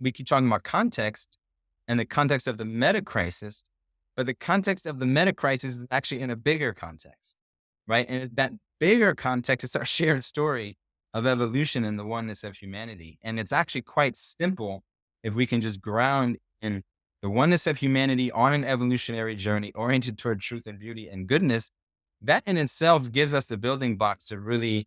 we keep talking about context and the context of the meta-crisis, but the context of the meta-crisis is actually in a bigger context, right? And that bigger context is our shared story of evolution and the oneness of humanity. And it's actually quite simple if we can just ground in the oneness of humanity on an evolutionary journey oriented toward truth and beauty and goodness. That in itself gives us the building blocks to really,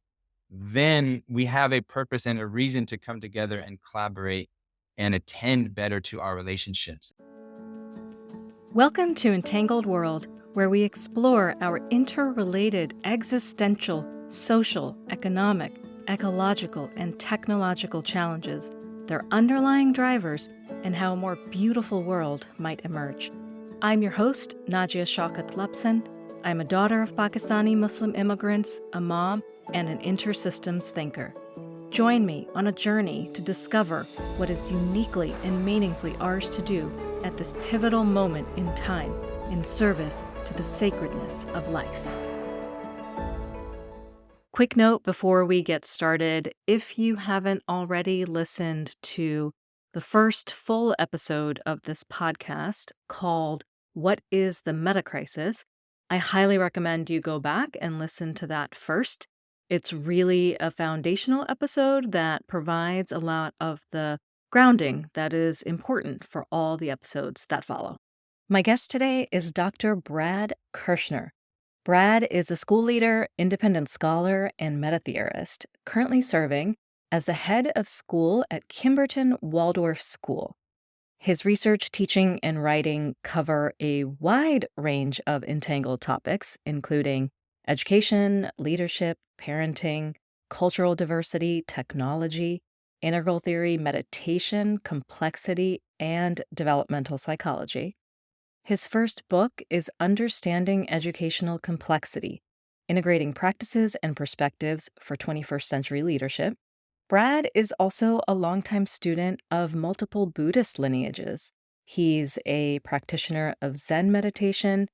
then we have a purpose and a reason to come together and collaborate and attend better to our relationships. Welcome to Entangled World, where we explore our interrelated existential, social, economic, ecological, and technological challenges, their underlying drivers, and how a more beautiful world might emerge. I'm your host, Najia Shaukat Lepson. I'm a daughter of Pakistani Muslim immigrants, a mom, and an intersystems thinker. Join me on a journey to discover what is uniquely and meaningfully ours to do at this pivotal moment in time in service to the sacredness of life. Quick note before we get started, if you haven't already listened to the first full episode of this podcast called What is the Metacrisis, I highly recommend you go back and listen to that first. It's really a foundational episode that provides a lot of the grounding that is important for all the episodes that follow. My guest today is Dr. Brad Kershner. Brad is a school leader, independent scholar, and meta-theorist, currently serving as the head of school at Kimberton Waldorf School. His research, teaching, and writing cover a wide range of entangled topics, including education, leadership, parenting, cultural diversity, technology, integral theory, meditation, complexity, and developmental psychology. His first book is Understanding Educational Complexity, Integrating Practices and Perspectives for 21st Century Leadership. Brad is also a longtime student of multiple Buddhist lineages. He's a practitioner of Zen meditation,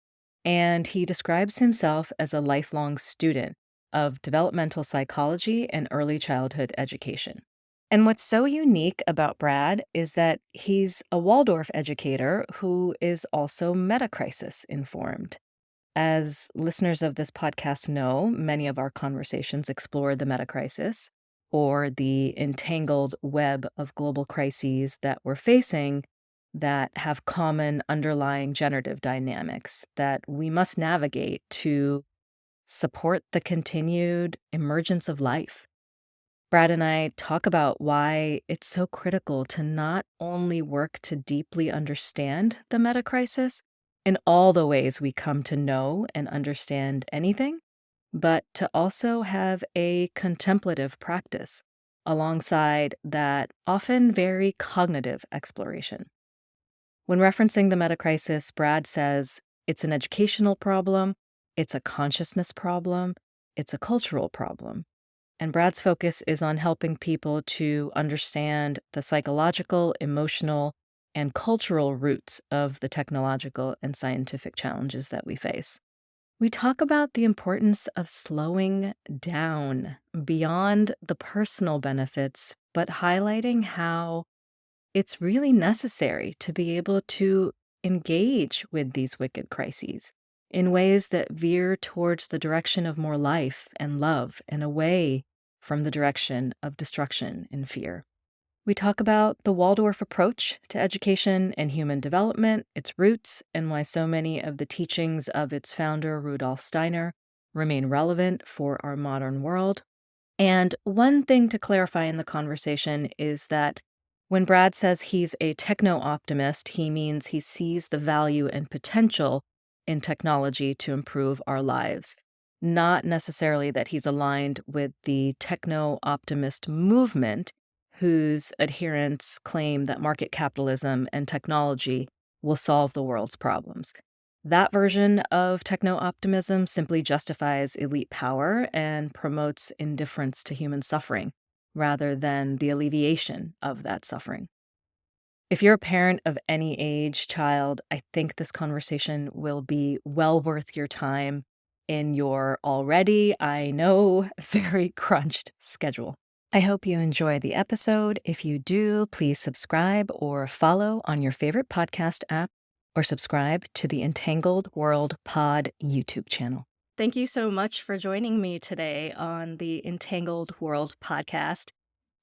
and he describes himself as a lifelong student of developmental psychology and early childhood education. And what's so unique about Brad is that he's a Waldorf educator who is also Metacrisis informed. As listeners of this podcast know, many of our conversations explore the Metacrisis, or the entangled web of global crises that we're facing that have common underlying generative dynamics that we must navigate to support the continued emergence of life. Brad and I talk about why it's so critical to not only work to deeply understand the metacrisis in all the ways we come to know and understand anything, but to also have a contemplative practice alongside that often very cognitive exploration. When referencing the metacrisis, Brad says it's an educational problem, it's a consciousness problem, it's a cultural problem. And Brad's focus is on helping people to understand the psychological, emotional, and cultural roots of the technological and scientific challenges that we face. We talk about the importance of slowing down beyond the personal benefits, but highlighting how it's really necessary to be able to engage with these wicked crises in ways that veer towards the direction of more life and love and away from the direction of destruction and fear. We talk about the Waldorf approach to education and human development, its roots, and why so many of the teachings of its founder, Rudolf Steiner, remain relevant for our modern world. And one thing to clarify in the conversation is that when Brad says he's a techno-optimist, he means he sees the value and potential in technology to improve our lives, not necessarily that he's aligned with the techno-optimist movement, whose adherents claim that market capitalism and technology will solve the world's problems. That version of techno-optimism simply justifies elite power and promotes indifference to human suffering, rather than the alleviation of that suffering. If you're a parent of any age, child, I think this conversation will be well worth your time in your already, I know, very crunched schedule. I hope you enjoy the episode. If you do, please subscribe or follow on your favorite podcast app or subscribe to the Entangled World Pod YouTube channel. Thank you so much for joining me today on the Entangled World podcast.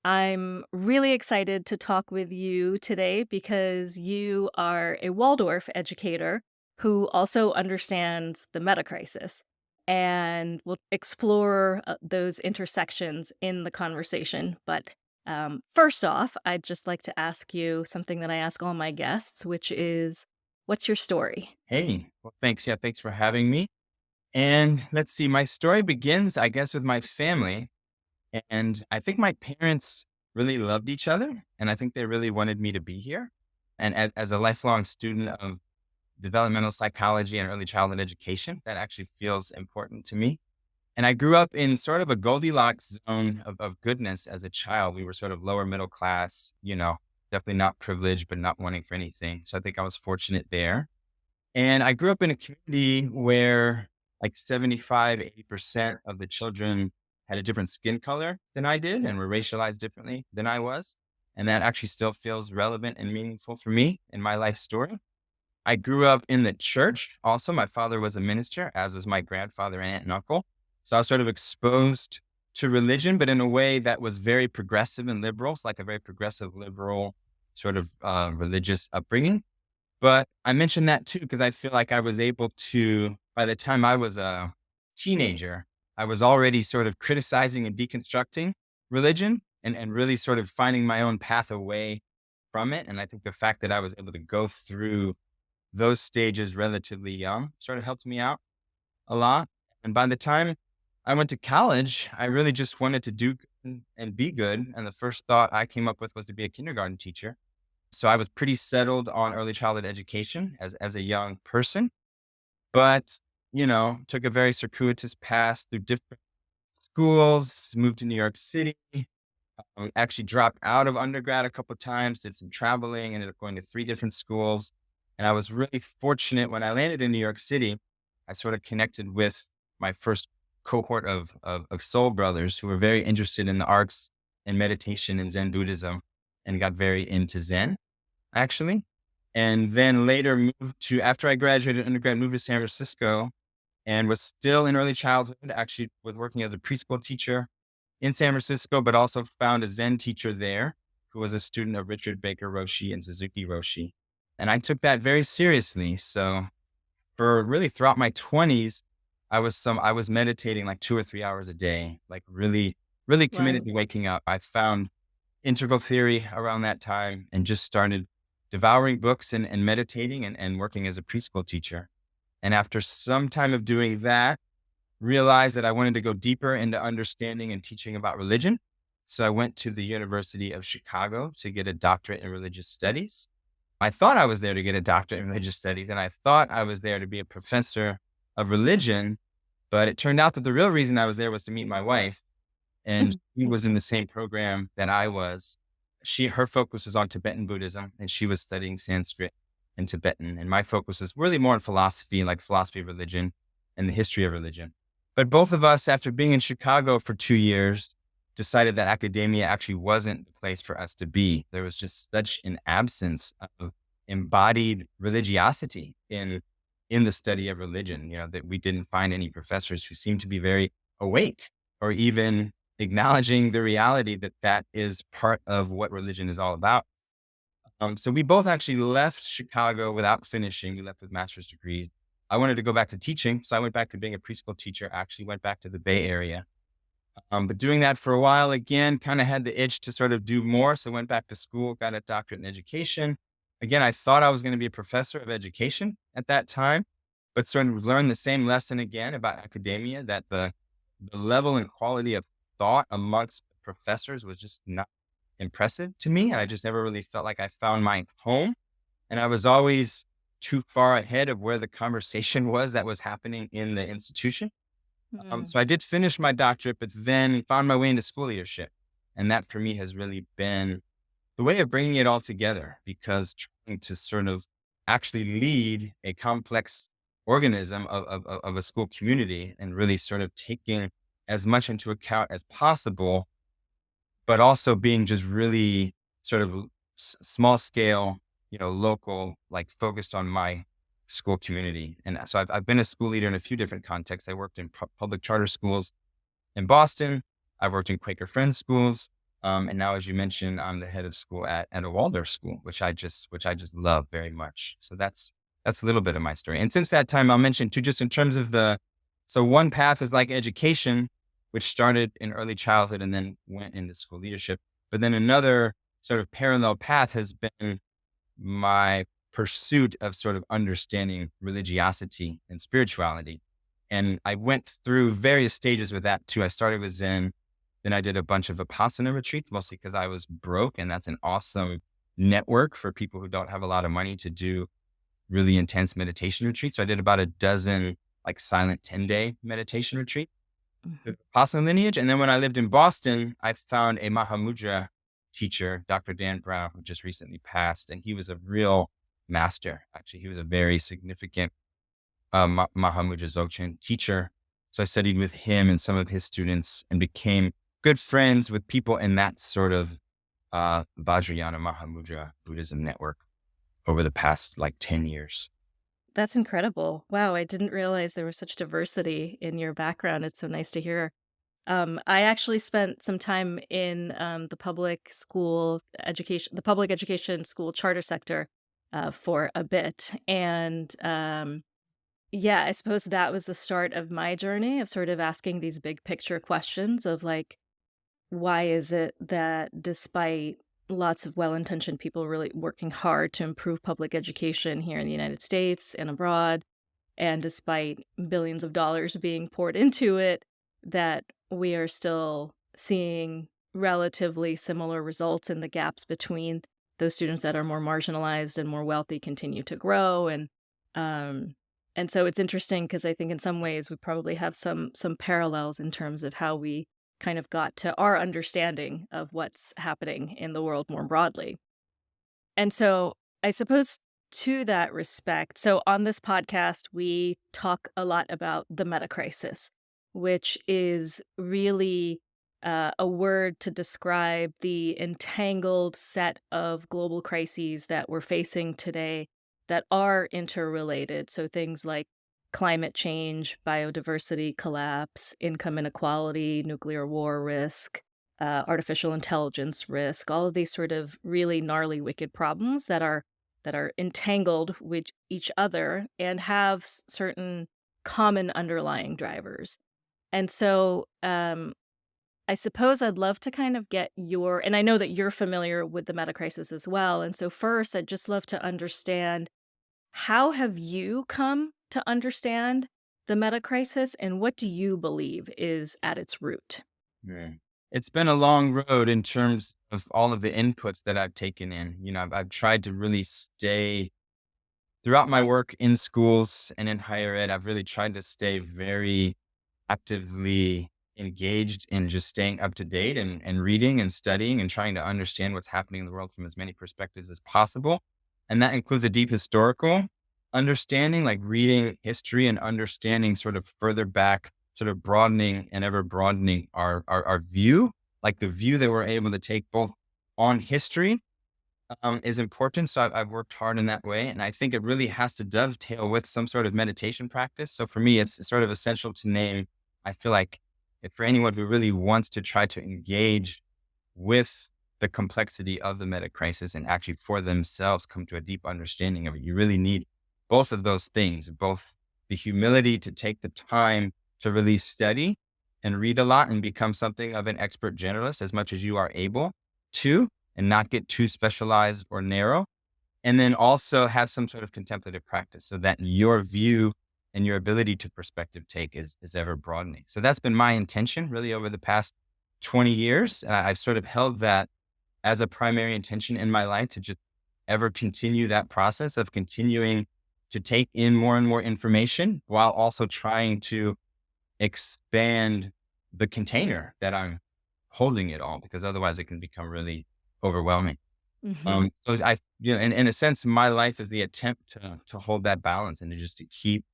I'm really excited to talk with you today because you are a Waldorf educator who also understands the metacrisis. And we'll explore those intersections in the conversation. But first off, I'd just like to ask you something that I ask all my guests, which is, what's your story? Hey, well, thanks. Yeah, thanks for having me. And let's see, my story begins, I guess, with my family. And I think my parents really loved each other. And I think they really wanted me to be here. And as a lifelong student of developmental psychology and early childhood education, that actually feels important to me. And I grew up in sort of a Goldilocks zone of goodness as a child. We were sort of lower middle class, definitely not privileged, but not wanting for anything. So I think I was fortunate there. And I grew up in a community where like 75, 80% of the children had a different skin color than I did and were racialized differently than I was. And that actually still feels relevant and meaningful for me in my life story. I grew up in the church. Also, my father was a minister, as was my grandfather and aunt and uncle. So I was sort of exposed to religion, but in a way that was very progressive and liberal. It's like a very progressive, liberal sort of religious upbringing. But I mentioned that too, because I feel like I was able to, by the time I was a teenager, I was already sort of criticizing and deconstructing religion and really sort of finding my own path away from it. And I think the fact that I was able to go through those stages relatively young sort of helped me out a lot. And by the time I went to college, I really just wanted to do good and be good. And the first thought I came up with was to be a kindergarten teacher. So I was pretty settled on early childhood education as a young person, but, took a very circuitous path through different schools, moved to New York City, actually dropped out of undergrad a couple of times, did some traveling, ended up going to 3 different schools. And I was really fortunate when I landed in New York City. I sort of connected with my first cohort of soul brothers who were very interested in the arts and meditation and Zen Buddhism and got very into Zen, actually. And then later after I graduated undergrad, moved to San Francisco and was still in early childhood, actually was working as a preschool teacher in San Francisco, but also found a Zen teacher there who was a student of Richard Baker Roshi and Suzuki Roshi. And I took that very seriously. So for really throughout my 20s, I was meditating like 2 or 3 hours a day, like really, really Wow. committed to waking up. I found integral theory around that time and just started devouring books and meditating and working as a preschool teacher. And after some time of doing that, realized that I wanted to go deeper into understanding and teaching about religion. So I went to the University of Chicago to get a doctorate in religious studies. I thought I was there to get a doctorate in religious studies, and I thought I was there to be a professor of religion. But it turned out that the real reason I was there was to meet my wife, and she was in the same program that I was. Her focus was on Tibetan Buddhism, and she was studying Sanskrit and Tibetan. And my focus was really more on philosophy, like philosophy of religion and the history of religion. But both of us, after being in Chicago for 2 years, decided that academia actually wasn't the place for us to be. There was just such an absence of embodied religiosity in the study of religion, that we didn't find any professors who seemed to be very awake or even acknowledging the reality that that is part of what religion is all about. So we both actually left Chicago without finishing. We left with master's degrees. I wanted to go back to teaching, so I went back to being a preschool teacher. Actually went back to the Bay Area. But doing that for a while again, kind of had the itch to sort of do more. So went back to school, got a doctorate in education. Again, I thought I was going to be a professor of education at that time, but sort of learned the same lesson again about academia, that the level and quality of thought amongst professors was just not impressive to me. And I just never really felt like I found my home. And I was always too far ahead of where the conversation was that was happening in the institution. Mm. So I did finish my doctorate, but then found my way into school leadership. And that for me has really been the way of bringing it all together, because trying to sort of actually lead a complex organism of a school community and really sort of taking as much into account as possible but also being just really sort of small scale, local, like focused on my school community. And so I've been a school leader in a few different contexts. I worked in public charter schools in Boston. I've worked in Quaker Friends schools. And now, as you mentioned, I'm the head of school at a Waldorf school, which I just love very much. So that's a little bit of my story. And since that time, I'll mention too, just in terms of so one path is like education, which started in early childhood and then went into school leadership. But then another sort of parallel path has been my pursuit of sort of understanding religiosity and spirituality. And I went through various stages with that too. I started with Zen, then I did a bunch of Vipassana retreats, mostly because I was broke. And that's an awesome network for people who don't have a lot of money to do really intense meditation retreats. So I did about a dozen like silent 10-day meditation retreat, Mhm. the Vipassana lineage. And then when I lived in Boston, I found a Mahamudra teacher, Dr. Dan Brown, who just recently passed. And he was a real master. Actually, he was a very significant Mahamudra Dzogchen teacher. So I studied with him and some of his students and became good friends with people in that sort of Vajrayana Mahamudra Buddhism network over the past like 10 years. That's incredible. Wow, I didn't realize there was such diversity in your background. It's so nice to hear. I actually spent some time in the public education school charter sector for a bit. And yeah, I suppose that was the start of my journey of sort of asking these big picture questions of like, why is it that despite lots of well-intentioned people really working hard to improve public education here in the United States and abroad, and despite billions of dollars being poured into it, that we are still seeing relatively similar results, and the gaps between those students that are more marginalized and more wealthy continue to grow. Um and so it's interesting because I think in some ways we probably have some parallels in terms of how we kind of got to our understanding of what's happening in the world more broadly. And so I suppose to that respect, so on this podcast, we talk a lot about the metacrisis, which is really a word to describe the entangled set of global crises that we're facing today that are interrelated. So things like climate change, biodiversity collapse, income inequality, nuclear war risk, artificial intelligence risk, all of these sort of really gnarly, wicked problems that are entangled with each other and have certain common underlying drivers. And so, I suppose I'd love to kind of get and I know that you're familiar with the meta crisis as well. And so, first, I'd just love to understand how have you come to understand the meta crisis, and what do you believe is at its root? Yeah. It's been a long road in terms of all of the inputs that I've taken in. I've tried to really stay throughout my work in schools and in higher ed. I've really tried to stay very actively engaged in just staying up to date and reading and studying and trying to understand what's happening in the world from as many perspectives as possible. And that includes a deep historical understanding, like reading history and understanding sort of further back, sort of broadening and ever broadening our view, like the view that we're able to take both on history is important. So I've worked hard in that way. And I think it really has to dovetail with some sort of meditation practice. So for me, it's sort of essential to name. I feel like if for anyone who really wants to try to engage with the complexity of the meta crisis and actually for themselves come to a deep understanding of it, you really need both of those things, both the humility to take the time to really study and read a lot and become something of an expert generalist as much as you are able to, and not get too specialized or narrow. And then also have some sort of contemplative practice so that your view and your ability to perspective take is ever broadening. So that's been my intention really over the past 20 years. I've sort of held that as a primary intention in my life to just ever continue that process of continuing to take in more and more information while also trying to expand the container that I'm holding it all, because otherwise it can become really overwhelming. Mhm. So in a sense, my life is the attempt to hold that balance and to just to keep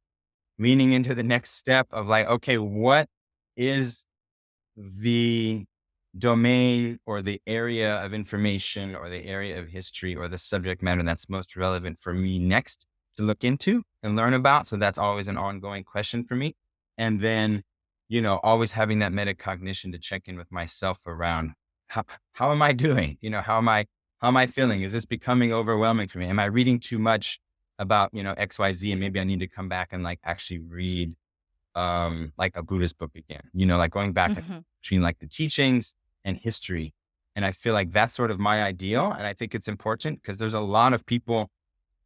leaning into the next step of like, okay, what is the domain or the area of information or the area of history or the subject matter that's most relevant for me next to look into and learn about. So that's always an ongoing question for me. And then, always having that metacognition to check in with myself around how, how am I doing? How am I feeling? Is this becoming overwhelming for me? Am I reading too much about, XYZ, and maybe I need to come back and like actually read like a Buddhist book again, like going back Mhm. between like the teachings and history. And I feel like that's sort of my ideal. And I think it's important because there's a lot of people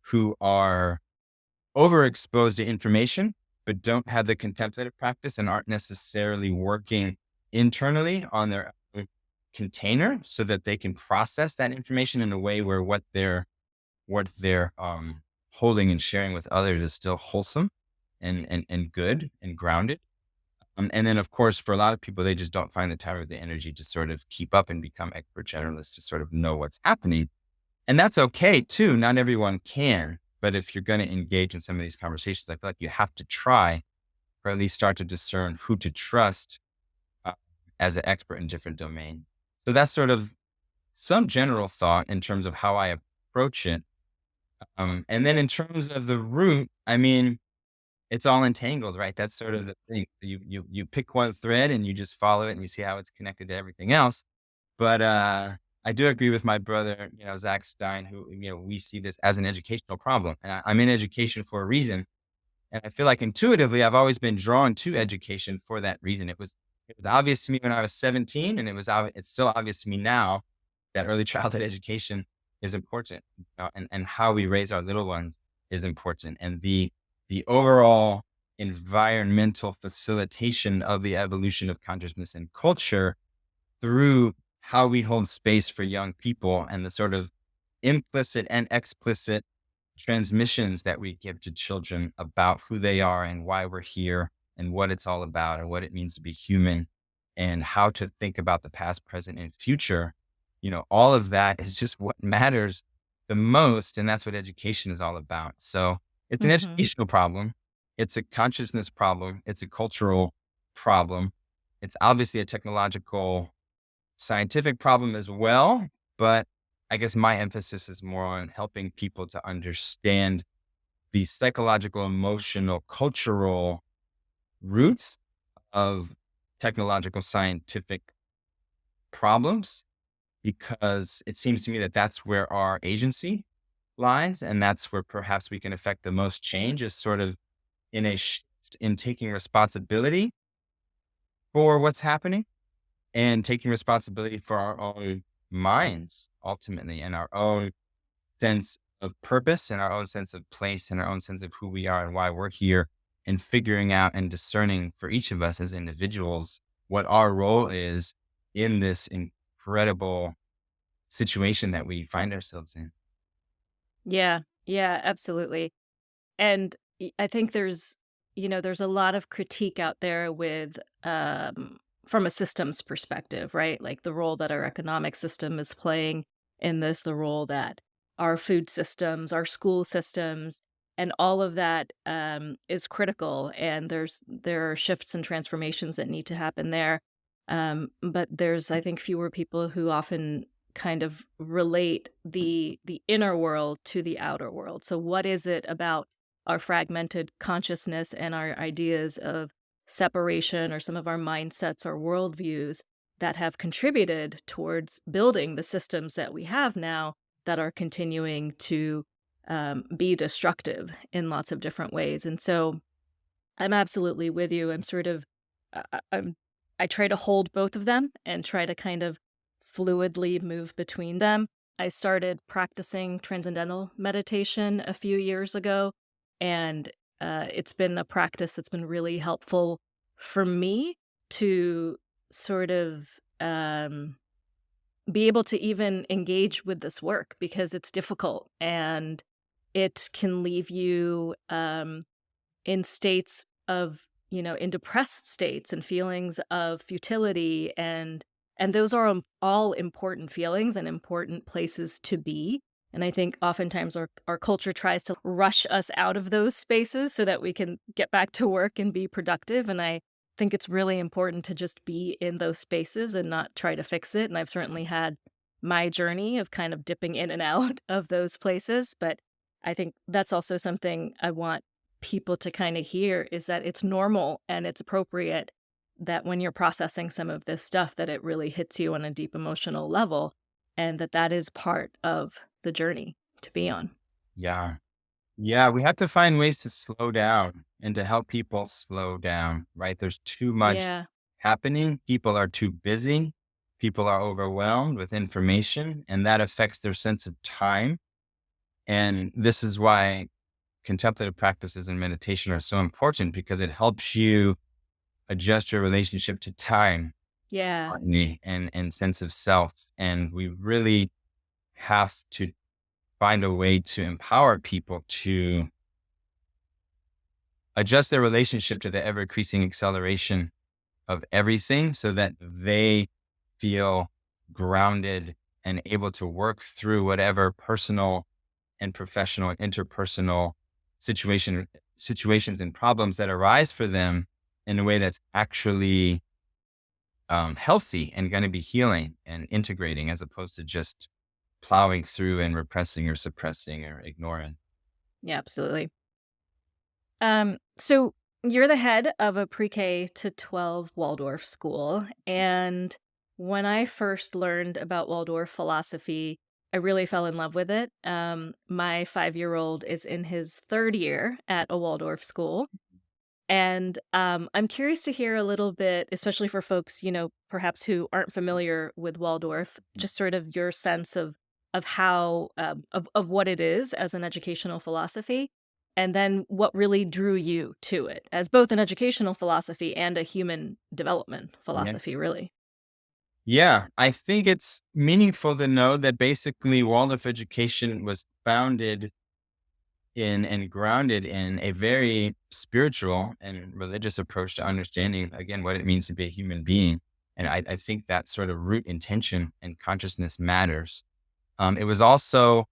who are overexposed to information, but don't have the contemplative practice and aren't necessarily working internally on their own container so that they can process that information in a way where what they're holding and sharing with others is still wholesome and good and grounded. And then, of course, for a lot of people, they just don't find the time or the energy to sort of keep up and become expert generalists to sort of know what's happening. And that's okay too. Not everyone can. But if you're going to engage in some of these conversations, I feel like you have to try or at least start to discern who to trust uh, as an expert in different domain. So that's sort of some general thought in terms of how I approach it. And then in terms of the root, I mean, it's all entangled, right? That's sort of the thing. You pick one thread and you just follow it and you see how it's connected to everything else. But I do agree with my brother, Zach Stein, who we see this as an educational problem. And I'm in education for a reason, and I feel like intuitively I've always been drawn to education for that reason. It was obvious to me when I was 17, and it's still obvious to me now that early childhood education is important, and how we raise our little ones is important, and the overall environmental facilitation of the evolution of consciousness and culture through how we hold space for young people and the sort of implicit and explicit transmissions that we give to children about who they are and why we're here and what it's all about and what it means to be human and how to think about the past, present, and future. All of that is just what matters the most. And that's what education is all about. So it's an Mhm. educational problem. It's a consciousness problem. It's a cultural problem. It's obviously a technological scientific problem as well, but I guess my emphasis is more on helping people to understand the psychological, emotional, cultural roots of technological scientific problems, because it seems to me that that's where our agency lies. And that's where perhaps we can affect the most change is sort of in a shift in taking responsibility for what's happening and taking responsibility for our own minds ultimately and our own sense of purpose and our own sense of place and our own sense of who we are and why we're here and figuring out and discerning for each of us as individuals what our role is in this incredible situation that we find ourselves in. Yeah. Yeah, absolutely. And I think there's a lot of critique out there with from a systems perspective, right? Like the role that our economic system is playing in this, the role that our food systems, our school systems, and all of that is critical. And there are shifts and transformations that need to happen there. But there's, I think, fewer people who often kind of relate the inner world to the outer world. So what is it about our fragmented consciousness and our ideas of separation or some of our mindsets or worldviews that have contributed towards building the systems that we have now that are continuing to be destructive in lots of different ways. And so I'm absolutely with you. I'm sort of, I'm, I try to hold both of them and try to kind of fluidly move between them. I started practicing transcendental meditation a few years ago, and it's been a practice that's been really helpful for me to sort of be able to even engage with this work because it's difficult and it can leave you in states of, in depressed states and feelings of futility, and those are all important feelings and important places to be. And I think oftentimes our culture tries to rush us out of those spaces so that we can get back to work and be productive. And I think it's really important to just be in those spaces and not try to fix it, and I've certainly had my journey of kind of dipping in and out of those places, but I think that's also something I want people to kinda hear is that it's normal and it's appropriate that when you're processing some of this stuff that it really hits you on a deep emotional level, and that that is part of the journey to be on. Yeah. Yeah, we have to find ways to slow down and to help people slow down, right? There's too much Yeah. happening. People are too busy. People are overwhelmed with information, and that affects their sense of time. And this is why contemplative practices and meditation are so important because it helps you adjust your relationship to time, Yeah. and sense of self. And we really have to find a way to empower people to adjust their relationship to the ever increasing acceleration of everything so that they feel grounded and able to work through whatever personal and professional and interpersonal situations and problems that arise for them in a way that's actually healthy and going to be healing and integrating as opposed to just plowing through and repressing or suppressing or ignoring. Yeah, absolutely. So you're the head of a pre-K to 12 Waldorf school. And when I first learned about Waldorf philosophy, I really fell in love with it. My 5-year-old is in his third year at a Waldorf school. And I'm curious to hear a little bit, especially for folks, perhaps who aren't familiar with Waldorf, just sort of your sense of how of what it is as an educational philosophy, and then what really drew you to it as both an educational philosophy and a human development Yeah. philosophy, really. Yeah, I think it's meaningful to know that basically Waldorf education was founded in and grounded in a very spiritual and religious approach to understanding, again, what it means to be a human being. And I think that sort of root intention and consciousness matters. It was also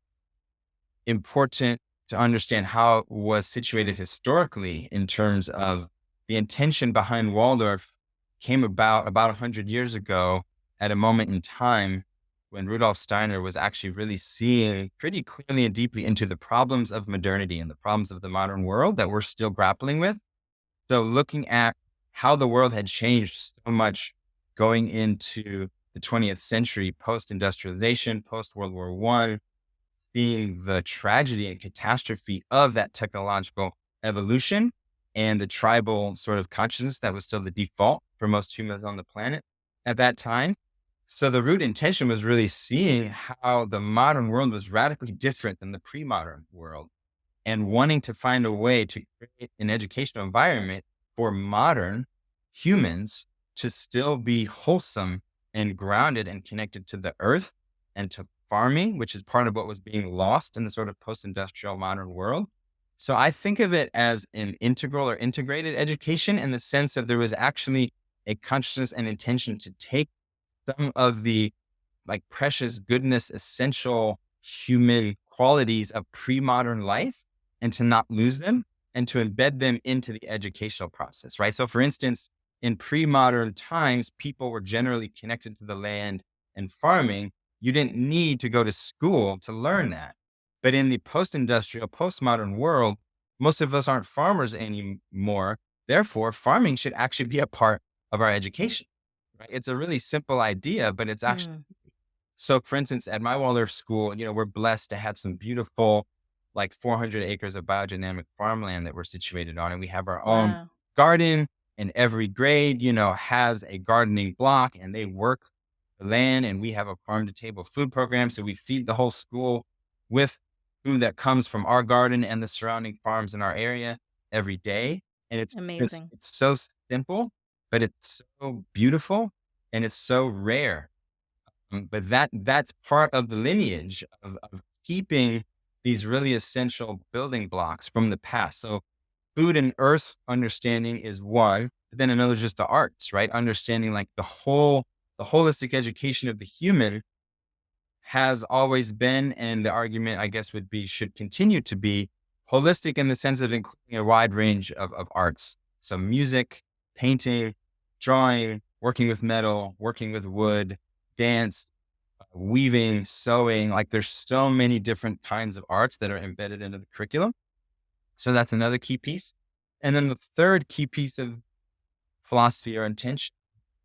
important to understand how it was situated historically in terms of the intention behind Waldorf came about 100 years ago at a moment in time when Rudolf Steiner was actually really seeing pretty clearly and deeply into the problems of modernity and the problems of the modern world that we're still grappling with. So looking at how the world had changed so much going into the 20th century, post-industrialization, post-World War I, seeing the tragedy and catastrophe of that technological evolution and the tribal sort of consciousness that was still the default for most humans on the planet at that time. So the root intention was really seeing how the modern world was radically different than the pre-modern world and wanting to find a way to create an educational environment for modern humans to still be wholesome and grounded and connected to the earth and to farming, which is part of what was being lost in the sort of post-industrial modern world. So I think of it as an integral or integrated education in the sense that there was actually a consciousness and intention to take some of the like precious goodness, essential human qualities of pre-modern life and to not lose them and to embed them into the educational process, right? So for instance, in pre-modern times, people were generally connected to the land and farming. You didn't need to go to school to learn that. But in the post-industrial, postmodern world, most of us aren't farmers anymore. Therefore, farming should actually be a part of our education. Right? It's a really simple idea, but it's actually Mm, so, for instance, at my Waldorf school, we're blessed to have some beautiful, like 400 acres of biodynamic farmland that we're situated on. And we have our own wow. garden, and every grade, has a gardening block and they work the land. And we have a farm to table food program. So we feed the whole school with food that comes from our garden and the surrounding farms in our area every day. And Amazing. it's so simple, but it's so beautiful and it's so rare. But that's part of the lineage of keeping these really essential building blocks from the past. So food and earth understanding is one, but then another is just the arts, right? Understanding like the holistic education of the human has always been, and the argument I guess would be should continue to be holistic in the sense of including a wide range of arts. So music painting, drawing, working with metal, working with wood, dance, weaving, sewing. Like there's so many different kinds of arts that are embedded into the curriculum. So that's another key piece. And then the third key piece of philosophy or intention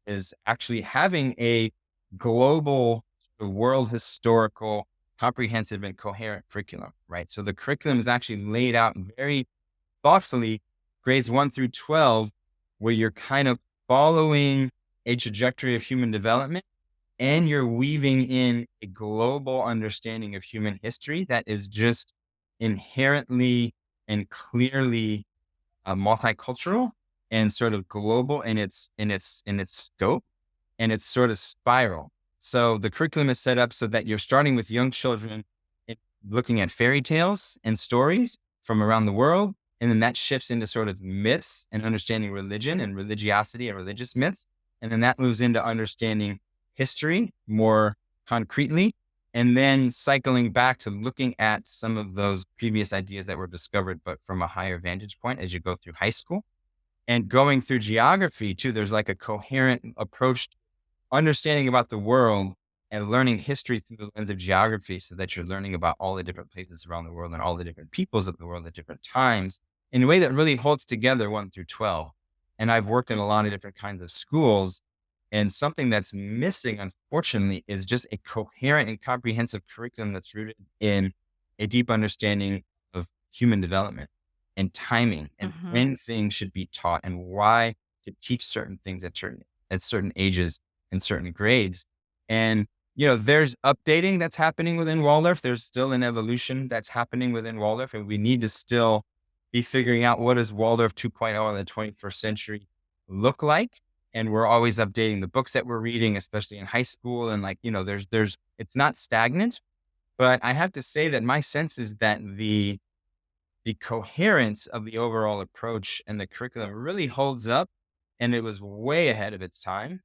is actually having a global world historical, comprehensive and coherent curriculum, right? So the curriculum is actually laid out very thoughtfully, grades 1 through 12, where you're kind of following a trajectory of human development and you're weaving in a global understanding of human history that is just inherently and clearly multicultural and sort of global in its scope and its sort of spiral. So the curriculum is set up so that you're starting with young children and looking at fairy tales and stories from around the world. And then that shifts into sort of myths and understanding religion and religiosity and religious myths. And then that moves into understanding history more concretely. And then cycling back to looking at some of those previous ideas that were discovered, but from a higher vantage point as you go through high school. And going through geography too, there's like a coherent approach to understanding about the world and learning history through the lens of geography so that you're learning about all the different places around the world and all the different peoples of the world at different times in a way that really holds together 1 through 12. And I've worked in a lot of different kinds of schools. And something that's missing, unfortunately, is just a coherent and comprehensive curriculum that's rooted in a deep understanding of human development and timing and Mhm. when things should be taught and why to teach certain things at certain ages and certain grades. And, there's updating that's happening within Waldorf. There's still an evolution that's happening within Waldorf, and we need to still be figuring out what does Waldorf 2.0 in the 21st century look like. And we're always updating the books that we're reading, especially in high school. And it's not stagnant, but I have to say that my sense is that the coherence of the overall approach and the curriculum really holds up, and it was way ahead of its time.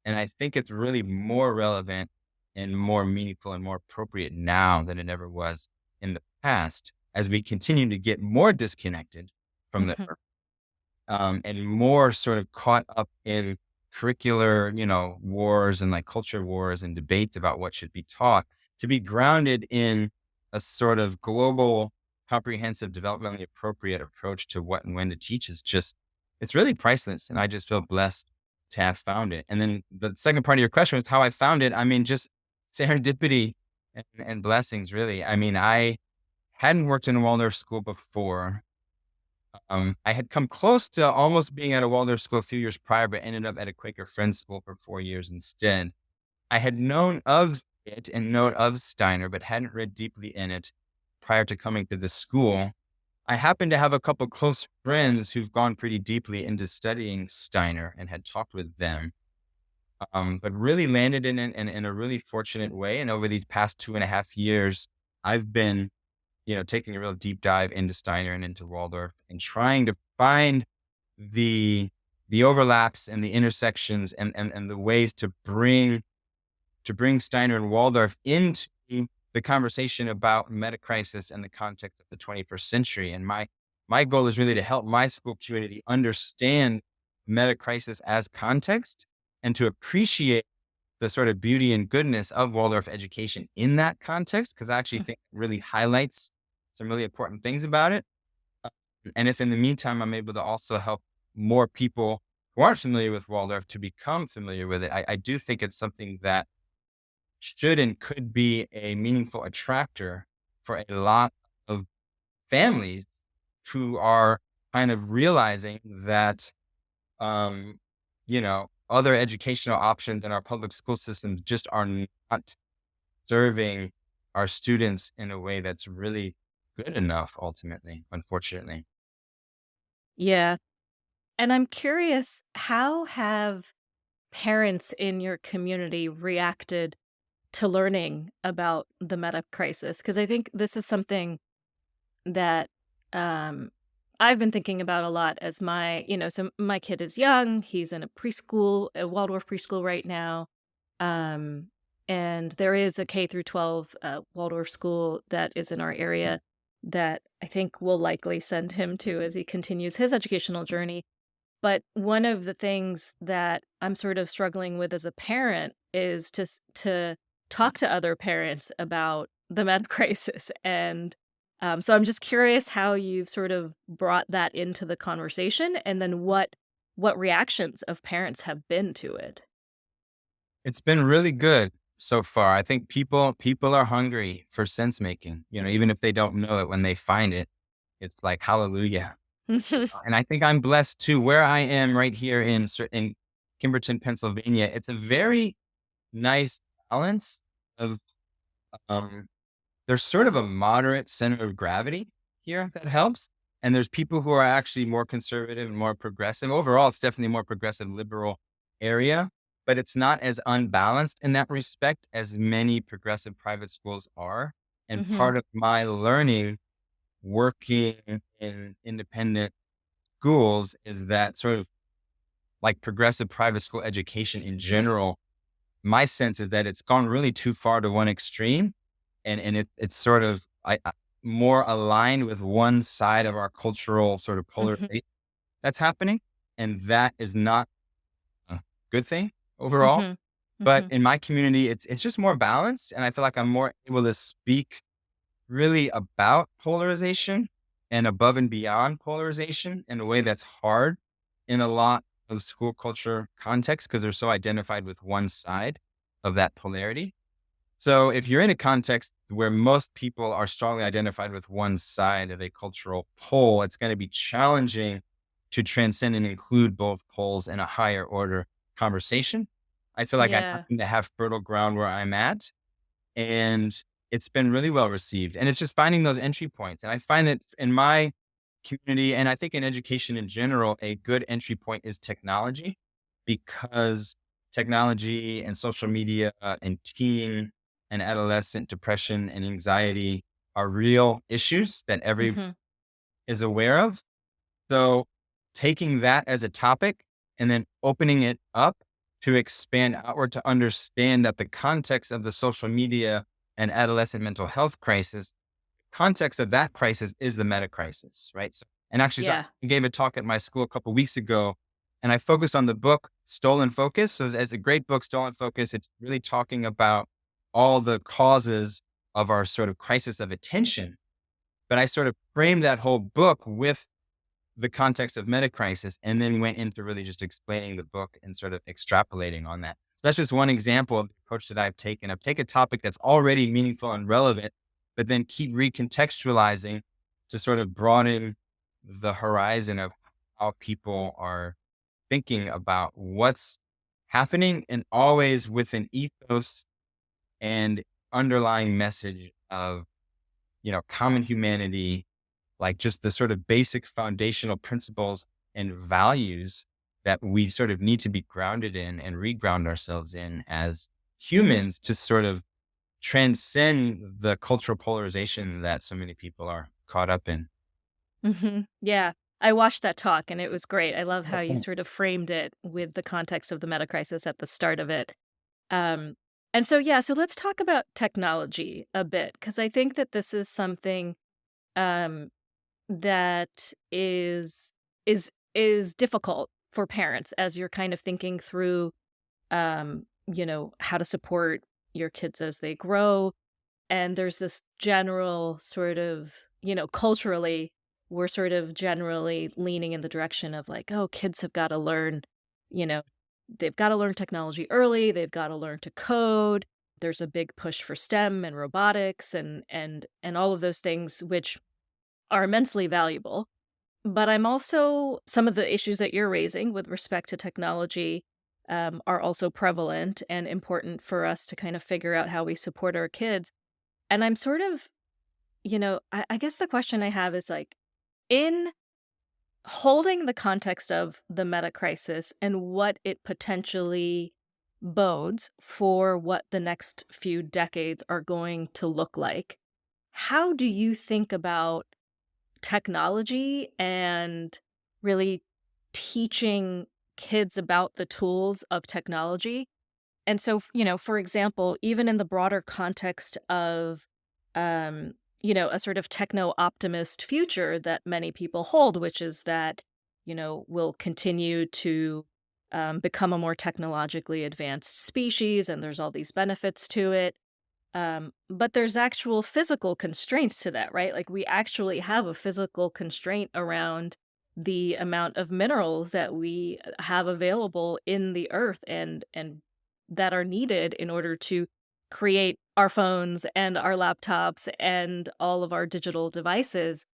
And I think it's really more relevant and more meaningful and more appropriate now than it ever was in the past as we continue to get more disconnected from the Mhm. earth, and more sort of caught up in curricular, wars and like culture wars and debates about what should be taught to be grounded in a sort of global, comprehensive, developmentally appropriate approach to what and when to teach is just, it's really priceless. And I just feel blessed to have found it. And then the second part of your question was how I found it. I mean, just serendipity and blessings, really. I mean, I hadn't worked in a Waldorf school before. I had come close to almost being at a Waldorf school a few years prior, but ended up at a Quaker Friends school for 4 years instead. I had known of it and known of Steiner, but hadn't read deeply in it prior to coming to the school. I happened to have a couple close friends who've gone pretty deeply into studying Steiner and had talked with them, but really landed in it in a really fortunate way. And over these past 2.5 years, I've been taking a real deep dive into Steiner and into Waldorf and trying to find the the overlaps and the intersections and the ways to bring Steiner and Waldorf into the conversation about metacrisis and the context of the 21st century. And my goal is really to help my school community understand metacrisis as context and to appreciate the sort of beauty and goodness of Waldorf education in that context, because I actually think it really highlights some really important things about it. Uh, And if in the meantime, I'm able to also help more people who aren't familiar with Waldorf to become familiar with it, I do think it's something that should and could be a meaningful attractor for a lot of families who are kind of realizing that, other educational options in our public school system just are not serving our students in a way that's really good enough ultimately, unfortunately. Yeah. And I'm curious, how have parents in your community reacted to learning about the meta crisis? Because I think this is something that um, I've been thinking about a lot as so my kid is young. He's in a Waldorf preschool right now. Um, and there is a K through 12 Waldorf school that is in our area that I think we'll likely send him to as he continues his educational journey. But one of the things that I'm sort of struggling with as a parent is to talk to other parents about the med crisis, and so I'm just curious how you've sort of brought that into the conversation, and then what reactions of parents have been to it. It's been really good so far. I think people are hungry for sense making, even if they don't know it, when they find it, it's like hallelujah. And I think I'm blessed too. Where I am right here in Kimberton, Pennsylvania, it's a very nice balance of um there's sort of a moderate center of gravity here that helps. And there's people who are actually more conservative and more progressive. Overall, it's definitely a more progressive liberal area, but it's not as unbalanced in that respect as many progressive private schools are. And Mhm. part of my learning working in independent schools is that sort of like progressive private school education in general, my sense is that it's gone really too far to one extreme, and it's sort of more aligned with one side of our cultural sort of Mhm. polarization that's happening, and that is not a good thing overall. Mhm. But Mhm. in my community, it's just more balanced, and I feel like I'm more able to speak really about polarization and above and beyond polarization in a way that's hard in a lot of school culture contexts because they're so identified with one side of that polarity. So if you're in a context where most people are strongly identified with one side of a cultural pole, it's going to be challenging to transcend and include both poles in a higher order conversation. I feel like I Yeah. happen to have fertile ground where I'm at, and it's been really well received. And it's just finding those entry points. And I find that in my community, and I think in education in general, a good entry point is technology, because technology and social media and teen and adolescent depression and anxiety are real issues that every Mhm. is aware of. So taking that as a topic and then opening it up to expand outward to understand that the context of the social media and adolescent mental health crisis, context of that crisis is the meta crisis, right? So Yeah. I gave a talk at my school a couple weeks ago, and I focused on the book Stolen Focus. So as a great book, Stolen Focus, it's really talking about all the causes of our sort of crisis of attention. But I sort of framed that whole book with the context of metacrisis, and then went into really just explaining the book and sort of extrapolating on that. So that's just one example of the approach that I've taken. I've taken a topic that's already meaningful and relevant, but then keep recontextualizing to sort of broaden the horizon of how people are thinking about what's happening, and always with an ethos and underlying message of, common humanity, like just the sort of basic foundational principles and values that we sort of need to be grounded in and reground ourselves in as humans to sort of transcend the cultural polarization that so many people are caught up in. Mhm. Yeah. I watched that talk and it was great. I love how you Okay. sort of framed it with the context of the meta crisis at the start of it. Um, and so, yeah, so let's talk about technology a bit, because I think that this is something um, that is difficult for parents as you're kind of thinking through, how to support your kids as they grow. And there's this general sort of, culturally, we're sort of generally leaning in the direction of like, oh, kids have got to learn, you know, they've got to learn technology early, they've got to learn to code. There's a big push for STEM and robotics and all of those things which are immensely valuable. But I'm also some of the issues that you're raising with respect to technology are also prevalent and important for us to kind of figure out how we support our kids. And I'm sort of, I guess the question I have is like, in holding the context of the meta crisis and what it potentially bodes for what the next few decades are going to look like, how do you think about technology and really teaching kids about the tools of technology? And so, for example, even in the broader context of, a sort of techno optimist future that many people hold, which is that, will continue to become a more technologically advanced species, and there's all these benefits to it. But there's actual physical constraints to that, right? Like we actually have a physical constraint around the amount of minerals that we have available in the earth and that are needed in order to create our phones and our laptops and all of our digital devices.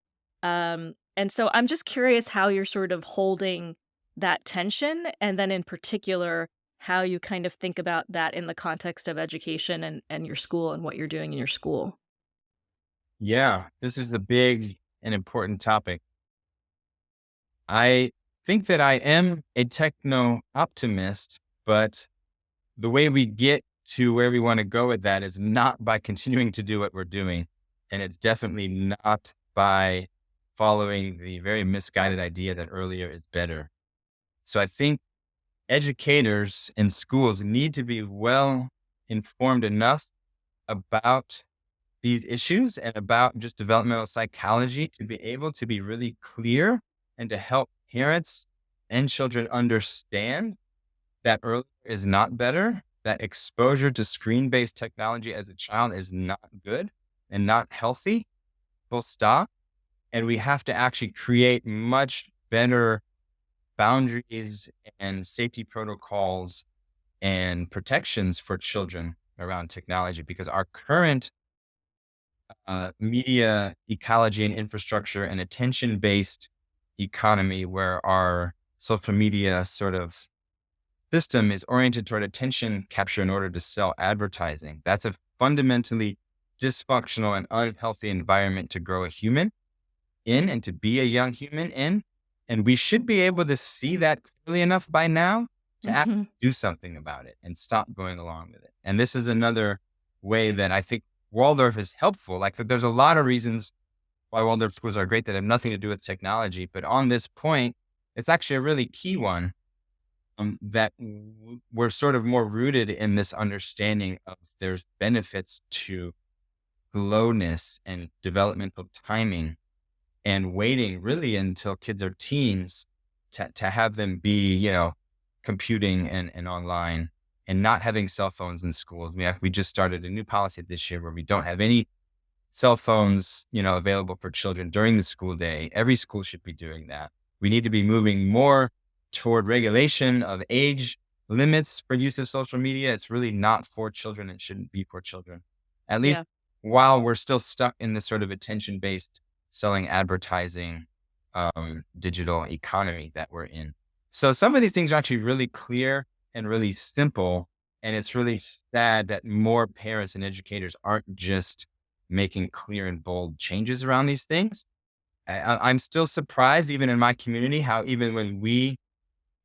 And so I'm just curious how you're sort of holding that tension, and then in particular, how you kind of think about that in the context of education and your school and what you're doing in your school. Yeah, this is a big and important topic. I think that I am a techno optimist, but the way we get to where we want to go with that is not by continuing to do what we're doing. And it's definitely not by following the very misguided idea that earlier is better. So I think educators in schools need to be well informed enough about these issues and about just developmental psychology to be able to be really clear and to help parents and children understand that earlier is not better, that exposure to screen-based technology as a child is not good and not healthy, full stop. And we have to actually create much better boundaries and safety protocols and protections for children around technology because our current media ecology and infrastructure and attention-based economy where our social media sort of system is oriented toward attention capture in order to sell advertising. That's a fundamentally dysfunctional and unhealthy environment to grow a human in and to be a young human in. And we should be able to see that clearly enough by now to actually Mhm. do something about it and stop going along with it. And this is another way that I think Waldorf is helpful. Like there's a lot of reasons why Waldorf schools are great that have nothing to do with technology. But on this point, it's actually a really key one that we're sort of more rooted in this understanding of there's benefits to slowness and developmental timing and waiting really until kids are teens to have them be, computing and online and not having cell phones in schools. We just started a new policy this year where we don't have any cell phones, available for children during the school day. Every school should be doing that. We need to be moving more toward regulation of age limits for use of social media. It's really not for children. It shouldn't be for children. At least Yeah. while we're still stuck in this sort of attention based selling advertising, digital economy that we're in. So some of these things are actually really clear and really simple. And it's really sad that more parents and educators aren't just making clear and bold changes around these things. I'm still surprised, even in my community, how even when we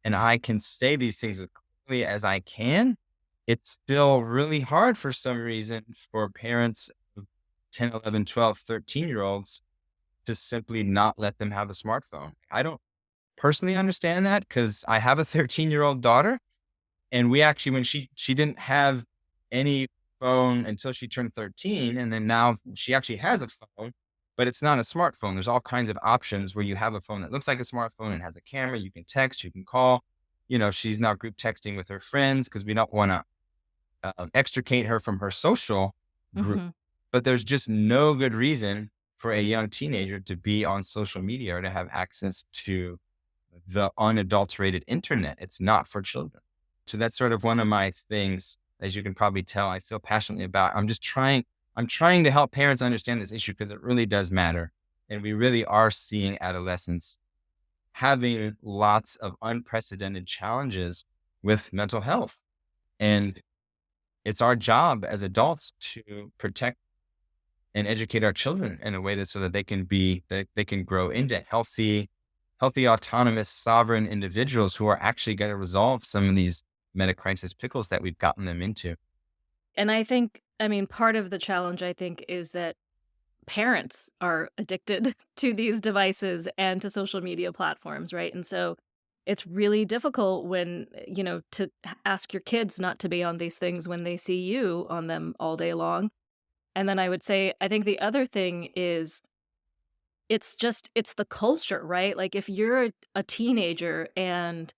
and I can say these things as clearly as I can, it's still really hard for some reason for parents of 10, 11, 12, 13 year olds to simply not let them have a smartphone. I don't personally understand that because I have a 13-year-old daughter and we actually, when she didn't have any phone until she turned 13, and then now she actually has a phone, but it's not a smartphone. There's all kinds of options where you have a phone that looks like a smartphone and has a camera. You can text, you can call. She's now group texting with her friends because we don't want to extricate her from her social group. Mhm. But there's just no good reason for a young teenager to be on social media or to have access to the unadulterated internet. It's not for children. So that's sort of one of my things, as you can probably tell, I feel passionately about. I'm trying to help parents understand this issue because it really does matter. And we really are seeing adolescents having lots of unprecedented challenges with mental health. And it's our job as adults to protect and educate our children in a way that so that they can grow into healthy, autonomous, sovereign individuals who are actually going to resolve some of these meta-crisis pickles that we've gotten them into. And I mean, part of the challenge, I think, is that parents are addicted to these devices and to social media platforms, right? And so it's really difficult when, to ask your kids not to be on these things when they see you on them all day long. And then I would say, I think the other thing is it's the culture, right? Like, if you're a teenager and,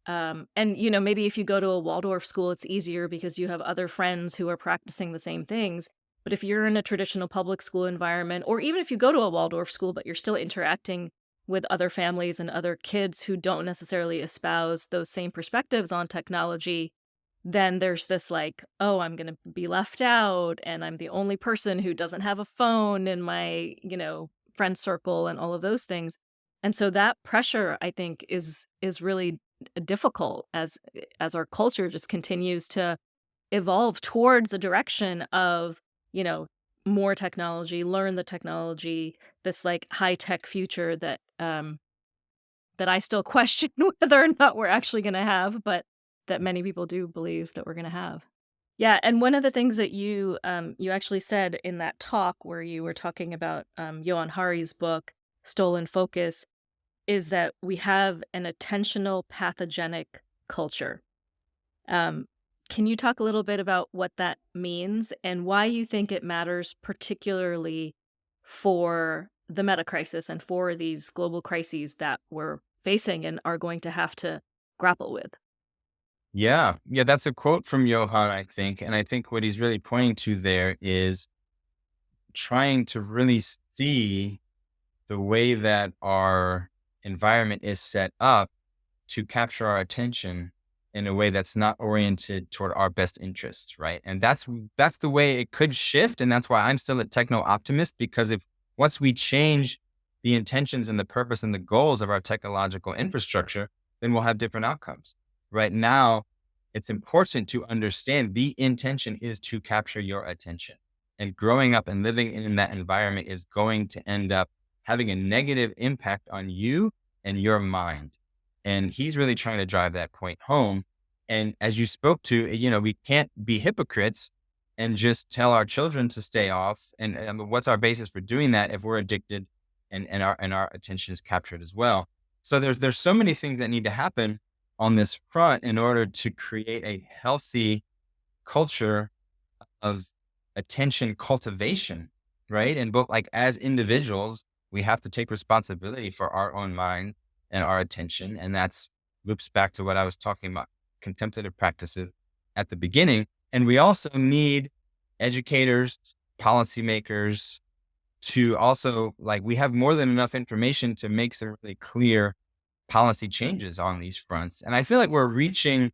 you know, maybe if you go to a Waldorf school, it's easier because you have other friends who are practicing the same things. But if you're in a traditional public school environment, or even if you go to a Waldorf school, but you're still interacting with other families and other kids who don't necessarily espouse those same perspectives on technology, then there's this like, oh, I'm going to be left out and I'm the only person who doesn't have a phone in my, you know, friend circle and all of those things. And so that pressure, I think, is really difficult as our culture just continues to evolve towards a direction of, you know, more technology, learn the technology, this like high tech future that I still question whether or not we're actually going to have, but that many people do believe that we're going to have. Yeah, and one of the things that you actually said in that talk where you were talking about Johan Hari's book Stolen Focus is that we have an attentional pathogenic culture. Um, can you talk a little bit about what that means and why you think it matters, particularly for the meta crisis and for these global crises that we're facing and are going to have to grapple with? Yeah. Yeah. That's a quote from Johann, I think. And I think what he's really pointing to there is trying to really see the way that our environment is set up to capture our attention in a way that's not oriented toward our best interests, right? And that's the way it could shift, and that's why I'm still a techno optimist, because if once we change the intentions and the purpose and the goals of our technological infrastructure, then we'll have different outcomes. Right now, it's important to understand the intention is to capture your attention. And growing up and living in that environment is going to end up having a negative impact on you and your mind. And he's really trying to drive that point home. And as you spoke to, we can't be hypocrites and just tell our children to stay off. And what's our basis for doing that if we're addicted and our attention is captured as well? So there's so many things that need to happen on this front in order to create a healthy culture of attention cultivation, right? And both like as individuals, we have to take responsibility for our own mind and our attention. And that's loops back to what I was talking about, contemplative practices at the beginning. And we also need educators, policymakers to also like, we have more than enough information to make some really clear policy changes on these fronts. And I feel like we're reaching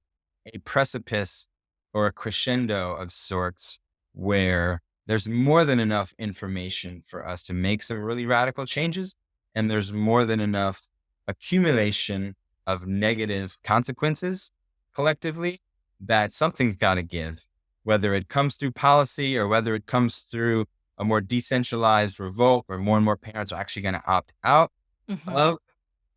a precipice or a crescendo of sorts where there's more than enough information for us to make some really radical changes. And there's more than enough accumulation of negative consequences collectively that something's got to give, whether it comes through policy or whether it comes through a more decentralized revolt where more and more parents are actually going to opt out Mhm. of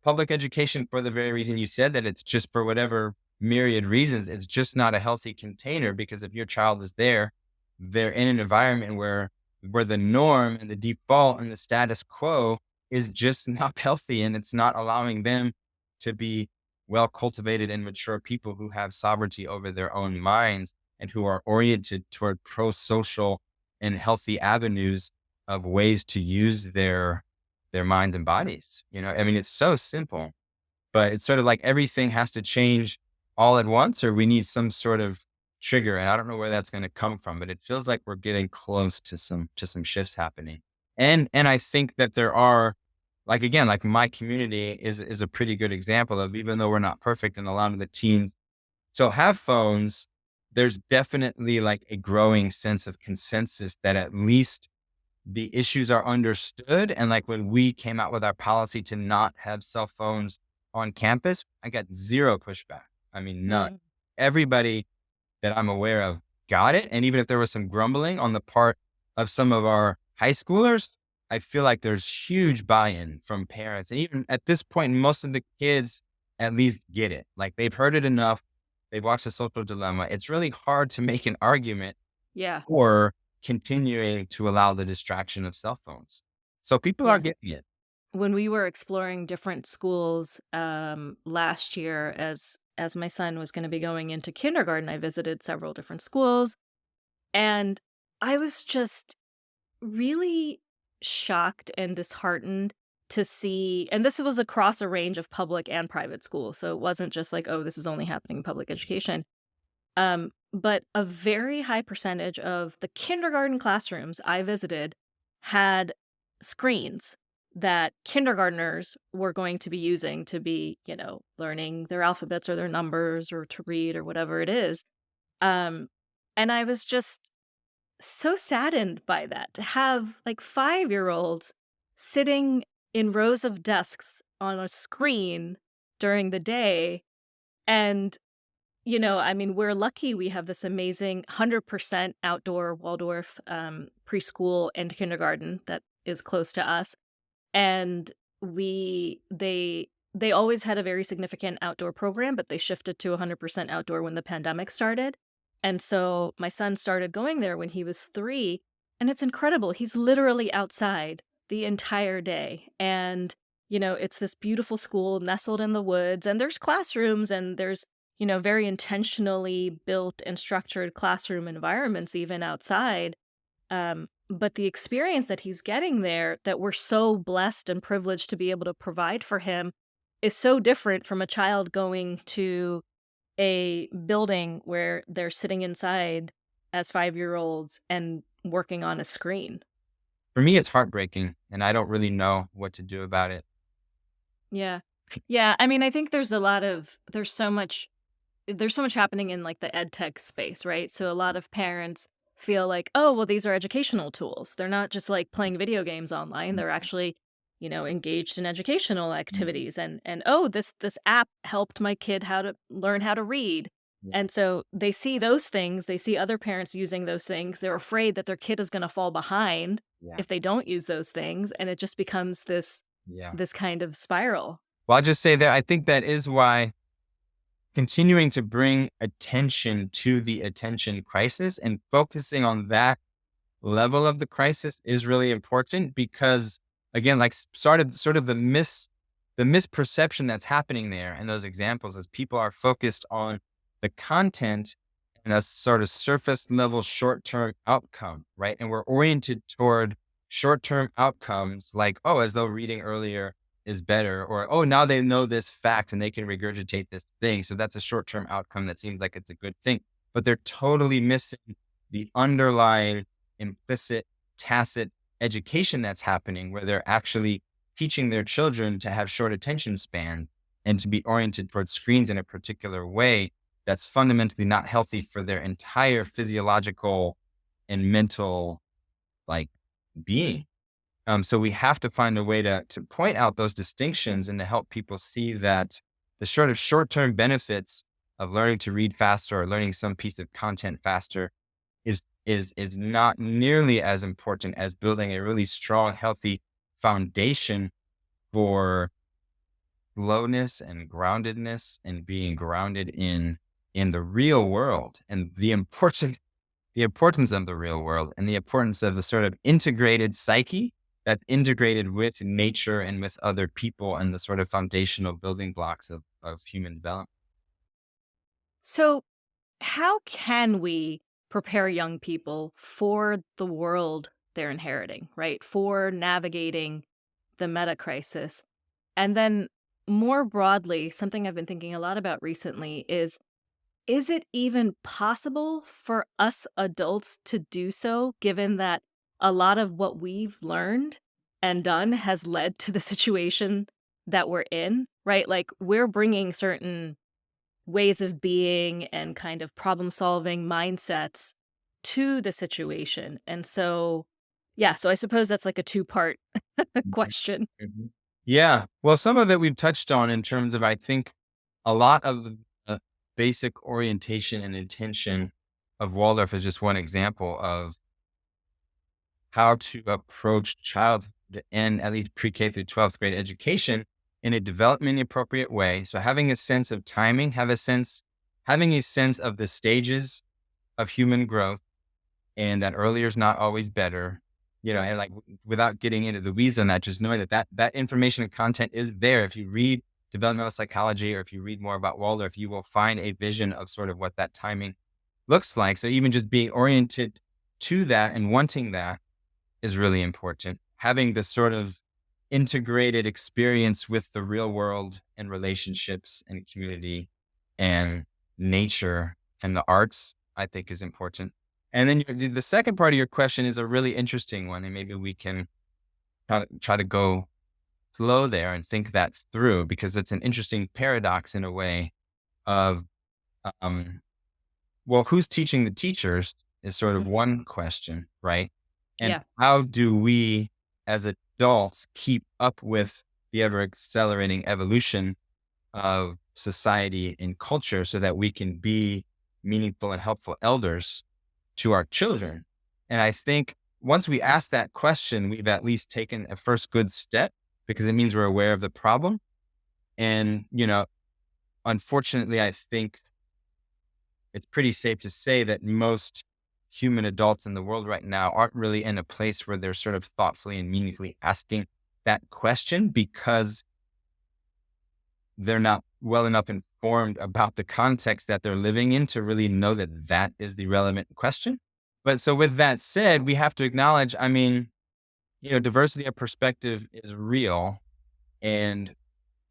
public education for the very reason you said, that it's just for whatever myriad reasons, it's just not a healthy container. Because if your child is there, they're in an environment where the norm and the default and the status quo is just not healthy, and it's not allowing them to be well cultivated and mature people who have sovereignty over their own minds and who are oriented toward pro-social and healthy avenues of ways to use their minds and bodies. I mean, it's so simple, but it's sort of like everything has to change all at once, or we need some sort of trigger. And I don't know where that's going to come from, but it feels like we're getting close to some shifts happening. And I think that there are, like, again, like my community is a pretty good example of, even though we're not perfect and a lot of the teams still have phones, there's definitely like a growing sense of consensus that at least the issues are understood. And like when we came out with our policy to not have cell phones on campus, I got zero pushback. I mean, none. Mm. Everybody that I'm aware of got it. And even if there was some grumbling on the part of some of our high schoolers, I feel like there's huge buy-in from parents. And even at this point, most of the kids at least get it. Like they've heard it enough. They've watched the social dilemma. It's really hard to make an argument Yeah. or continuing to allow the distraction of cell phones. So people are Yeah. getting it. When we were exploring different schools last year as my son was going to be going into kindergarten, I visited several different schools and I was just really shocked and disheartened to see, and this was across a range of public and private schools. So it wasn't just like, oh, this is only happening in public education. But a very high percentage of the kindergarten classrooms I visited had screens that kindergartners were going to be using to be, learning their alphabets or their numbers or to read or whatever it is. Um, and I was just so saddened by that to have like 5-year-olds sitting in rows of desks on a screen during the day. And I mean, we're lucky we have this amazing 100% outdoor Waldorf preschool and kindergarten that is close to us. And they always had a very significant outdoor program, but they shifted to 100% outdoor when the pandemic started. And so my son started going there when he was 3, and it's incredible. He's literally outside the entire day. And it's this beautiful school nestled in the woods, and there's classrooms, and there's very intentionally built and structured classroom environments even outside. But the experience that he's getting there, that we're so blessed and privileged to be able to provide for him, is so different from a child going to a building where they're sitting inside as 5-year-olds and working on a screen. For me, it's heartbreaking, and I don't really know what to do about it. Yeah. Yeah, I mean, I think there's so much happening in like the ed tech space, right? So a lot of parents feel like, oh, well, these are educational tools. They're not just like playing video games online. They're actually, engaged in educational activities. And oh, this app helped my kid how to learn how to read. Yeah. And so they see those things, they see other parents using those things. They're afraid that their kid is going to fall behind Yeah. if they don't use those things, and it just becomes this Yeah. this kind of spiral. Well, I'll just say that I think that is why continuing to bring attention to the attention crisis and focusing on that level of the crisis is really important because, again, like sort of the misperception that's happening there in those examples is people are focused on the content and a sort of surface level short-term outcome, right? And we're oriented toward short-term outcomes like, oh, as though reading earlier is better, or, oh, now they know this fact and they can regurgitate this thing. So that's a short-term outcome that seems like it's a good thing, but they're totally missing the underlying implicit, tacit education that's happening where they're actually teaching their children to have short attention span and to be oriented towards screens in a particular way that's fundamentally not healthy for their entire physiological and mental like being. So we have to find a way to point out those distinctions and to help people see that the sort of short-term benefits of learning to read faster or learning some piece of content faster is not nearly as important as building a really strong, healthy foundation for slowness and groundedness and being grounded in the real world and the importance of the real world and the importance of the sort of integrated psyche that's integrated with nature and with other people and the sort of foundational building blocks of human development. So, how can we prepare young people for the world they're inheriting, right? For navigating the meta crisis. And then more broadly, something I've been thinking a lot about recently is it even possible for us adults to do so, given that a lot of what we've learned and done has led to the situation that we're in, right? Like we're bringing certain ways of being and kind of problem solving mindsets to the situation. And so, yeah, so I suppose that's like a two-part Mhm. question. Mhm. Yeah. Well, some of it we've touched on in terms of, I think, a lot of the basic orientation and intention of Waldorf is just one example of how to approach childhood and at least pre-K through 12th grade education in a development appropriate way. So having a sense of timing, having a sense of the stages of human growth and that earlier is not always better, and like without getting into the weeds on that, just knowing that information and content is there. If you read developmental psychology or if you read more about Waldorf, you will find a vision of sort of what that timing looks like. So even just being oriented to that and wanting that is really important. Having this sort of integrated experience with the real world and relationships and community and nature and the arts, I think is important. And then the second part of your question is a really interesting one, and maybe we can try to go slow there and think that through, because it's an interesting paradox in a way of, um, well, who's teaching the teachers is sort of Mhm. one question, right? And Yeah. how do we as adults keep up with the ever accelerating evolution of society and culture so that we can be meaningful and helpful elders to our children? And I think once we ask that question, we've at least taken a first good step, because it means we're aware of the problem. And, unfortunately, I think it's pretty safe to say that most human adults in the world right now aren't really in a place where they're sort of thoughtfully and meaningfully asking that question, because they're not well enough informed about the context that they're living in to really know that that is the relevant question. But so with that said, we have to acknowledge, I mean, diversity of perspective is real. And,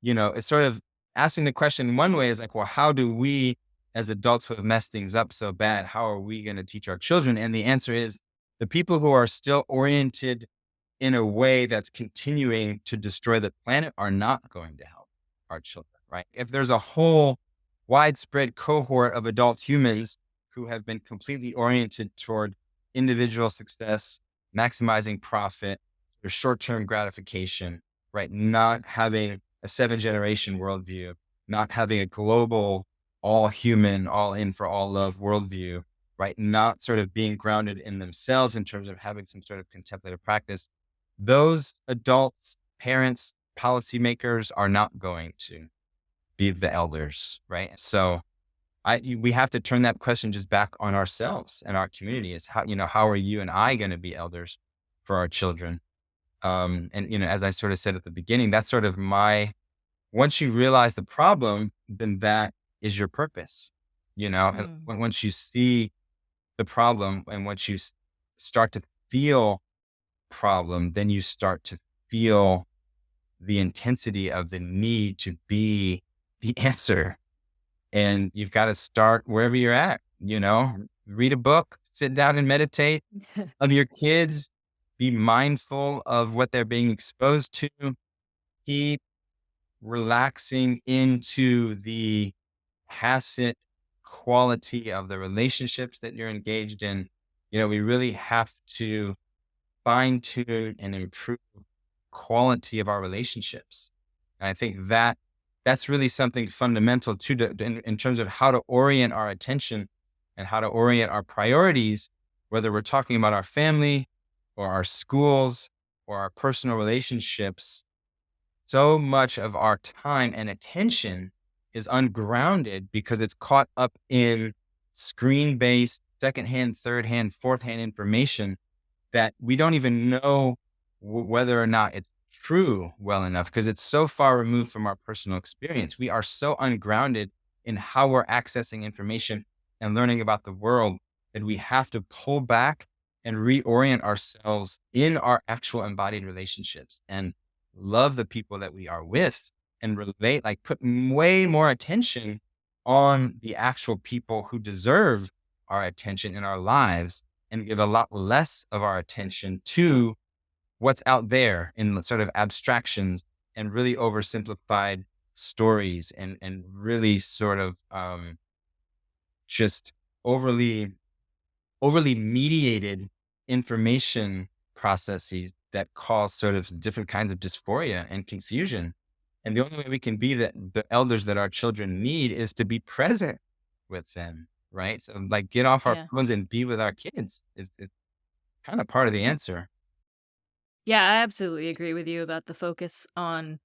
it's sort of asking the question in one way is like, well, how do we as adults who have messed things up so bad, how are we going to teach our children? And the answer is the people who are still oriented in a way that's continuing to destroy the planet are not going to help our children, right? If there's a whole widespread cohort of adult humans who have been completely oriented toward individual success, maximizing profit, or short-term gratification, right? Not having a seven-generation worldview, not having a global, all human, all in for all love worldview, right? Not sort of being grounded in themselves in terms of having some sort of contemplative practice. Those adults, parents, policymakers are not going to be the elders, right? So we have to turn that question just back on ourselves and our community is how are you and I going to be elders for our children? And, as I sort of said at the beginning, that's sort of once you realize the problem, then that is your purpose, and Mm. once you see the problem and once you start to feel problem, then you start to feel the intensity of the need to be the answer. And you've got to start wherever you're at, read a book, sit down and meditate of your kids, be mindful of what they're being exposed to, keep relaxing into the tacit quality of the relationships that you're engaged in. We really have to fine tune and improve quality of our relationships. And I think that's really something fundamental in terms of how to orient our attention and how to orient our priorities, whether we're talking about our family or our schools or our personal relationships. So much of our time and attention is ungrounded because it's caught up in screen based, secondhand, third hand, fourth hand information that we don't even know whether or not it's true well enough, because it's so far removed from our personal experience. We are so ungrounded in how we're accessing information and learning about the world that we have to pull back and reorient ourselves in our actual embodied relationships and love the people that we are with and relate, like put way more attention on the actual people who deserve our attention in our lives, and give a lot less of our attention to what's out there in the sort of abstractions and really oversimplified stories and really sort of just overly overly mediated information processes that cause sort of different kinds of dysphoria and confusion. And the only way we can be the elders that our children need is to be present with them, right? So like get off our Yeah. phones and be with our kids is kind of part of the answer. Yeah, I absolutely agree with you about the focus on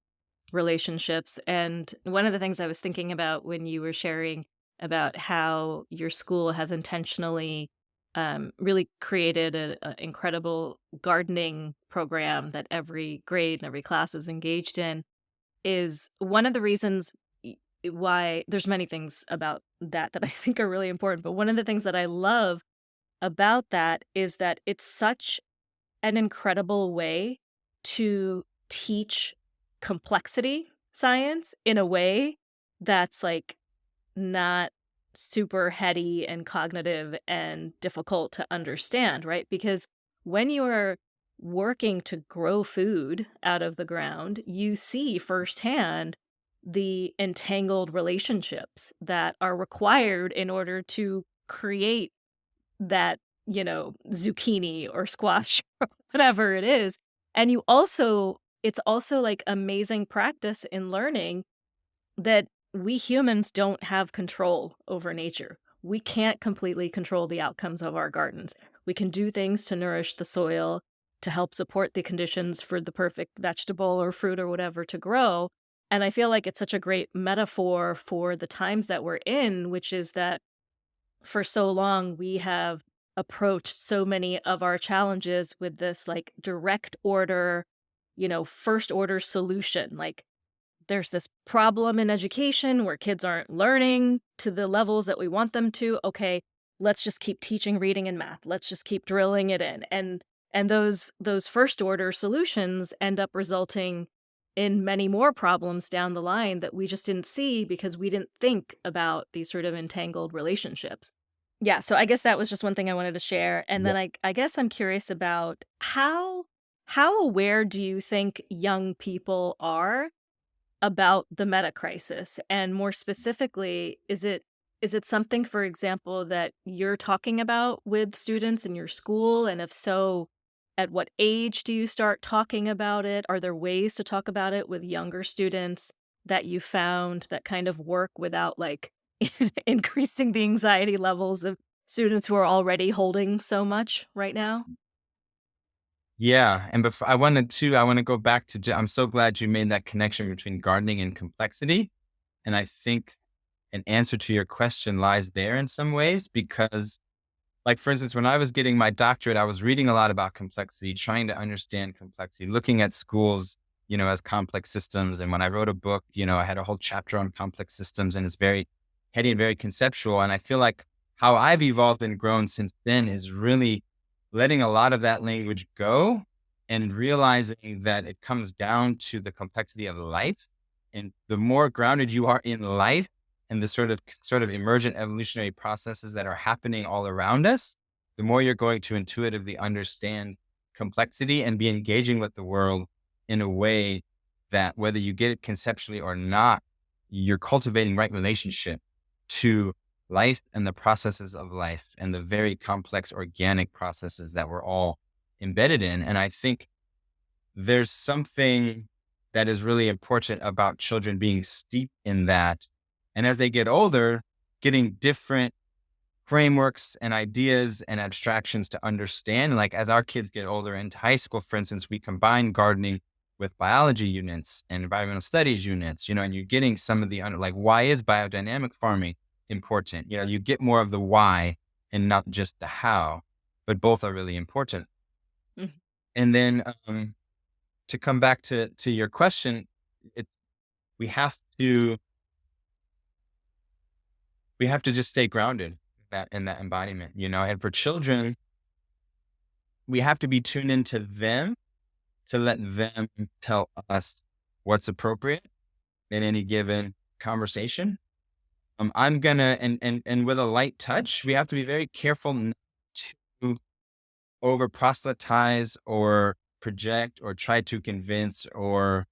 relationships. And one of the things I was thinking about when you were sharing about how your school has intentionally really created an incredible gardening program that every grade and every class is engaged in is one of the reasons why there's many things about that I think are really important. But one of the things that I love about that is that it's such an incredible way to teach complexity science in a way that's like not super heady and cognitive and difficult to understand, right? Because when you are working to grow food out of the ground, you see firsthand the entangled relationships that are required in order to create that, zucchini or squash or whatever it is. And it's also like amazing practice in learning that we humans don't have control over nature. We can't completely control the outcomes of our gardens. We can do things to nourish the soil, to help support the conditions for the perfect vegetable or fruit or whatever to grow. And I feel like it's such a great metaphor for the times that we're in, which is that for so long we have approached so many of our challenges with this like direct order, first order solution. Like there's this problem in education where kids aren't learning to the levels that we want them to. Okay, let's just keep teaching reading and math. Let's just keep drilling it in. And those first order solutions end up resulting in many more problems down the line that we just didn't see because we didn't think about these sort of entangled relationships. Yeah, so I guess that was just one thing I wanted to share. And then I guess I'm curious about how aware do you think young people are about the meta crisis? And more specifically, is it something, for example, that you're talking about with students in your school? And if so, at what age do you start talking about it? Are there ways to talk about it with younger students that you found that kind of work without like increasing the anxiety levels of students who are already holding so much right now? Yeah, and before I want to go back to. I'm so glad you made that connection between gardening and complexity, and I think an answer to your question lies there in some ways because, like for instance, when I was getting my doctorate, I was reading a lot about complexity, trying to understand complexity, looking at schools, as complex systems. And when I wrote a book, I had a whole chapter on complex systems, and it's very heady and very conceptual. And I feel like how I've evolved and grown since then is really letting a lot of that language go and realizing that it comes down to the complexity of life. And the more grounded you are in life and the sort of emergent evolutionary processes that are happening all around us, the more you're going to intuitively understand complexity and be engaging with the world in a way that, whether you get it conceptually or not, you're cultivating right relationship to life and the processes of life and the very complex organic processes that we're all embedded in. And I think there's something that is really important about children being steeped in that. And as they get older, getting different frameworks and ideas and abstractions to understand. Like as our kids get older into high school, for instance, we combine gardening with biology units and environmental studies units, and you're getting some of the like, why is biodynamic farming important? You get more of the why and not just the how, but both are really important. Mhm. And then to come back to your question, it, we have to we have to just stay grounded in that embodiment, and for children, we have to be tuned into them to let them tell us what's appropriate in any given conversation. I'm gonna and with a light touch, we have to be very careful not to over proselytize or project or try to convince or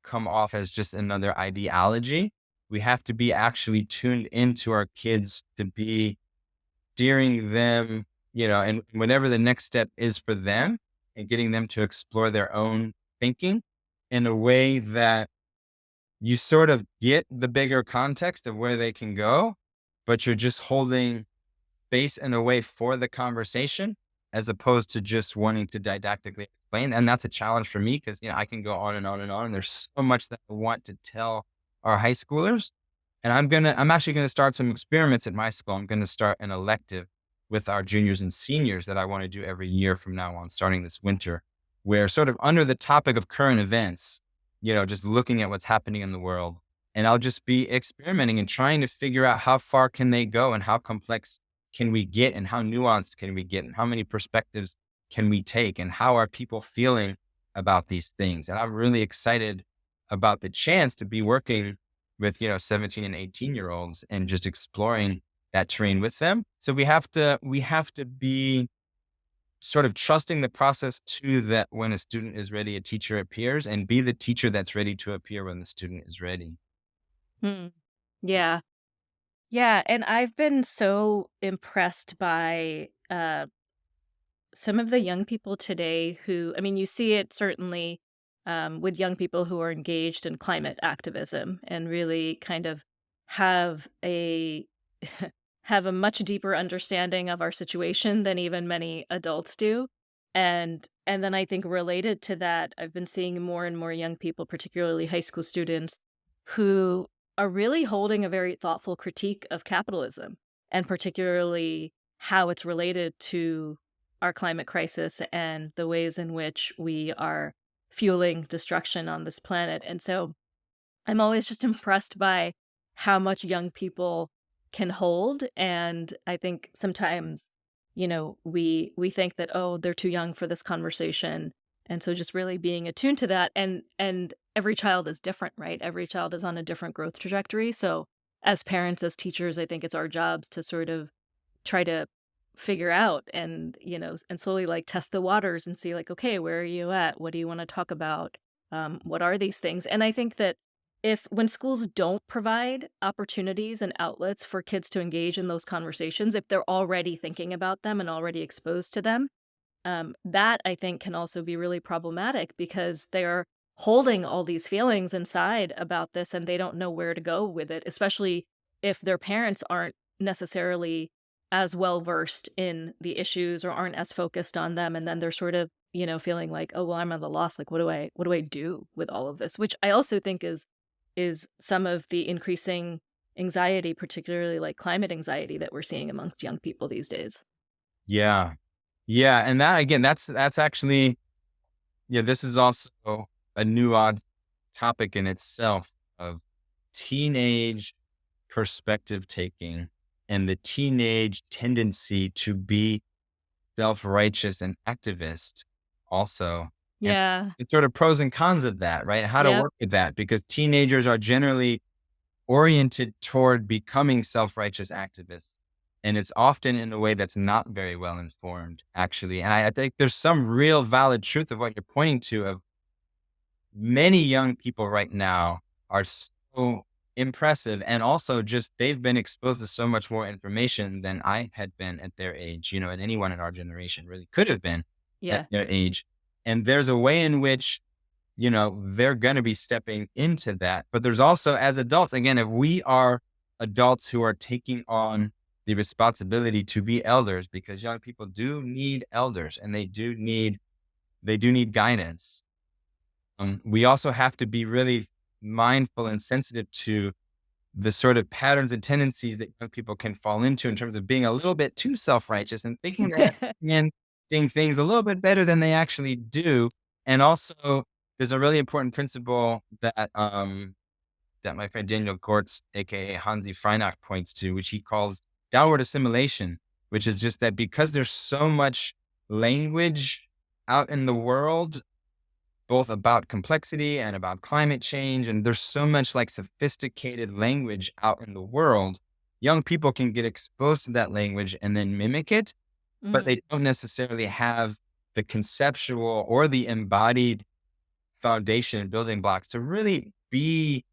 come off as just another ideology. We have to be actually tuned into our kids to be steering them, and whatever the next step is for them and getting them to explore their own thinking in a way that you sort of get the bigger context of where they can go, but you're just holding space in a way for the conversation as opposed to just wanting to didactically explain. And that's a challenge for me because, I can go on and on and on. And there's so much that I want to tell our high schoolers. And I'm actually going to start some experiments at my school. I'm going to start an elective with our juniors and seniors that I want to do every year from now on, starting this winter, where sort of under the topic of current events, just looking at what's happening in the world. And I'll just be experimenting and trying to figure out how far can they go and how complex can we get and how nuanced can we get and how many perspectives can we take and how are people feeling about these things. And I'm really excited about the chance to be working with, 17 and 18-year-olds and just exploring that terrain with them. So we have to be sort of trusting the process too, that when a student is ready, a teacher appears, and be the teacher that's ready to appear when the student is ready. Hmm. Yeah. Yeah, and I've been so impressed by, some of the young people today who, I mean, you see it certainly, with young people who are engaged in climate activism and really kind of have a have a much deeper understanding of our situation than even many adults do. And then I think related to that, I've been seeing more and more young people, particularly high school students, who are really holding a very thoughtful critique of capitalism and particularly how it's related to our climate crisis and the ways in which we are fueling destruction on this planet. And so I'm always just impressed by how much young people can hold. And I think sometimes, we think that, oh, they're too young for this conversation. And so just really being attuned to that, and every child is different, right? Every child is on a different growth trajectory. So as parents, as teachers, I think it's our jobs to sort of try to figure out and, and slowly like test the waters and see like, okay, where are you at? What do you want to talk about? What are these things? And I think that if when schools don't provide opportunities and outlets for kids to engage in those conversations, if they're already thinking about them and already exposed to them, that I think can also be really problematic because they're holding all these feelings inside about this and they don't know where to go with it, especially if their parents aren't necessarily as well versed in the issues or aren't as focused on them. And then they're sort of, feeling like, oh, well, I'm at the loss. Like, what do I do with all of this? Which I also think is some of the increasing anxiety, particularly like climate anxiety that we're seeing amongst young people these days. Yeah. Yeah. And that again, that's actually, yeah, this is also a nuanced topic in itself of teenage perspective taking and the teenage tendency to be self-righteous and activist also. And Yeah. it's sort of pros and cons of that, right? How to Yep. work with that because teenagers are generally oriented toward becoming self-righteous activists. And it's often in a way that's not very well informed, actually. And I think there's some real valid truth of what you're pointing to of many young people right now are so impressive and also just they've been exposed to so much more information than I had been at their age, and anyone in our generation really could have been at Yeah. their age. And there's a way in which, they're going to be stepping into that. But there's also, as adults, again, if we are adults who are taking on the responsibility to be elders, because young people do need elders and they do need guidance. We also have to be really mindful and sensitive to the sort of patterns and tendencies that young people can fall into in terms of being a little bit too self-righteous and thinking that and seeing things a little bit better than they actually do. And also, there's a really important principle that my friend Daniel Gortz, aka Hansi Freinacht, points to, which he calls downward assimilation, which is just that because there's so much language out in the world both about complexity and about climate change. And there's so much like sophisticated language out in the world. Young people can get exposed to that language and then mimic it, but Mm. they don't necessarily have the conceptual or the embodied foundation and building blocks to really be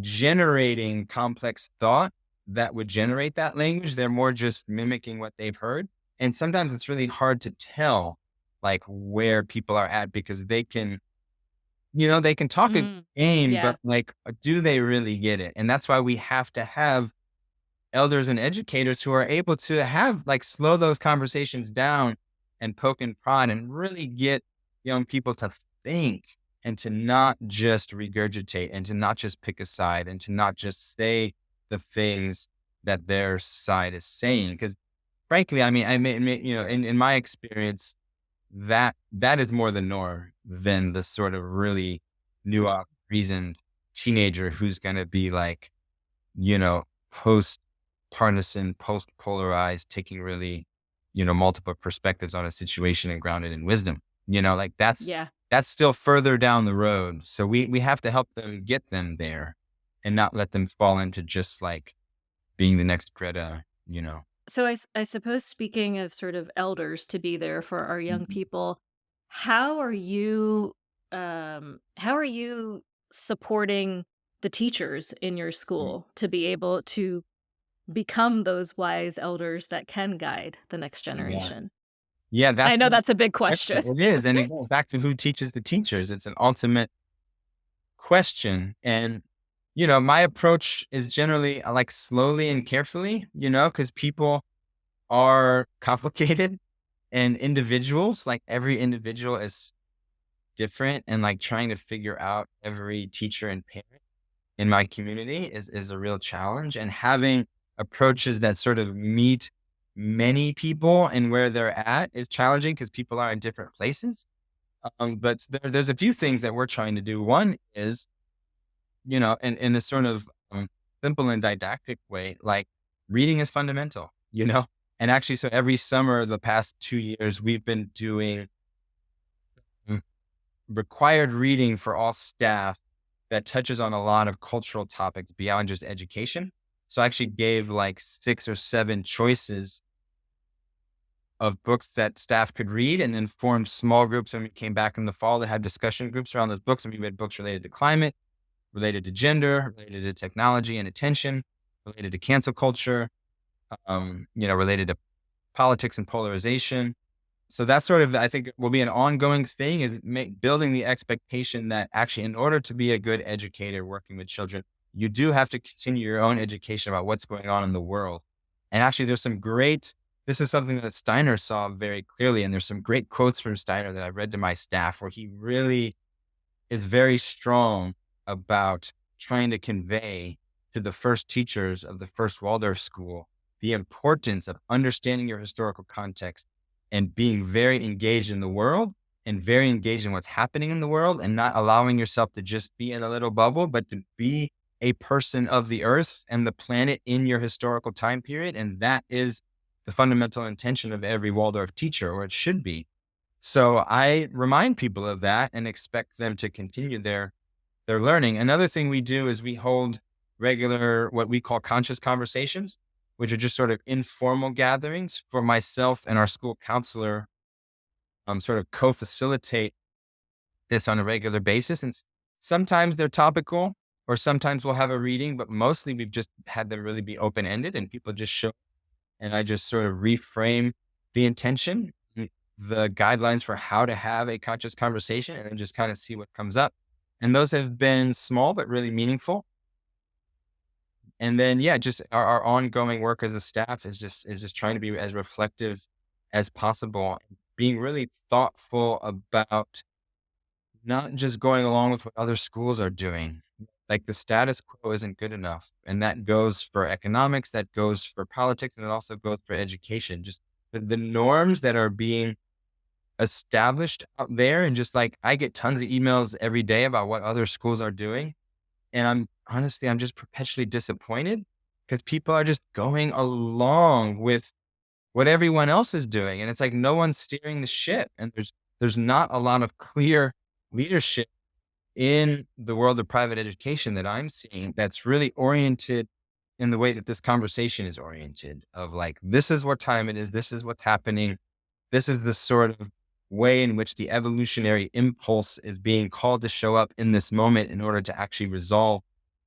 generating complex thought that would generate that language. They're more just mimicking what they've heard. And sometimes it's really hard to tell like where people are at because they can talk a Mm. game, Yeah. but like, do they really get it? And that's why we have to have elders and educators who are able to have like slow those conversations down and poke and prod and really get young people to think and to not just regurgitate and to not just pick a side and to not just say the things that their side is saying. Because frankly, I mean, in my experience, that is more the norm than the sort of really nuanced, reasoned teenager who's going to be like, post partisan, post polarized, taking really, multiple perspectives on a situation and grounded in wisdom. Like that's Yeah. that's still further down the road. So we have to help them get them there and not let them fall into just like being the next Greta, you know. So I suppose speaking of sort of elders to be there for our young Mhm. people, how are you how are you supporting the teachers in your Mm. school to be able to become those wise elders that can guide the next Yeah. generation? Yeah, I that's know the that's a big question. question. It is. And it goes back to who teaches the teachers. It's an ultimate question. And, my approach is generally like slowly and carefully, because people are complicated and individuals, like every individual is different. And like trying to figure out every teacher and parent in my community is a real challenge. And having approaches that sort of meet many people and where they're at is challenging because people are in different places. But there's a few things that we're trying to do. One is, in a sort of simple and didactic way, like reading is fundamental, And actually, so every summer, the past 2 years, we've been doing mm, required reading for all staff that touches on a lot of cultural topics beyond just education. So I actually gave like 6 or 7 choices of books that staff could read and then formed small groups when we came back in the fall that had discussion groups around those books. And we read books related to climate, related to gender, related to technology and attention, related to cancel culture, related to politics and polarization. So that's sort of, I think, will be an ongoing thing is building the expectation that actually, in order to be a good educator working with children, you do have to continue your own education about what's going on in the world. And actually, this is something that Steiner saw very clearly. And there's some great quotes from Steiner that I read to my staff where he really is very strong about trying to convey to the first teachers of the first Waldorf school the importance of understanding your historical context and being very engaged in the world and very engaged in what's happening in the world and not allowing yourself to just be in a little bubble, but to be a person of the earth and the planet in your historical time period. And that is the fundamental intention of every Waldorf teacher, or it should be. So I remind people of that and expect them to continue their learning. Another thing we do is we hold regular what we call conscious conversations, which are just sort of informal gatherings for myself and our school counselor, sort of co-facilitate this on a regular basis. And sometimes they're topical or sometimes we'll have a reading, but mostly we've just had them really be open-ended and people just show and I just sort of reframe the intention, the guidelines for how to have a conscious conversation, and then just kind of see what comes up. And those have been small but really meaningful. And then, yeah, just our ongoing work as a staff is just trying to be as reflective as possible, being really thoughtful about not just going along with what other schools are doing. Like the status quo isn't good enough. And that goes for economics, that goes for politics, and it also goes for education. Just the norms that are being established out there. And just like I get tons of emails every day about what other schools are doing. And I'm just perpetually disappointed because people are just going along with what everyone else is doing. And it's like no one's steering the ship. And there's not a lot of clear leadership in the world of private education that I'm seeing that's really oriented in the way that this conversation is oriented of like, this is what time it is. This is what's happening. This is the sort of way in which the evolutionary impulse is being called to show up in this moment in order to actually resolve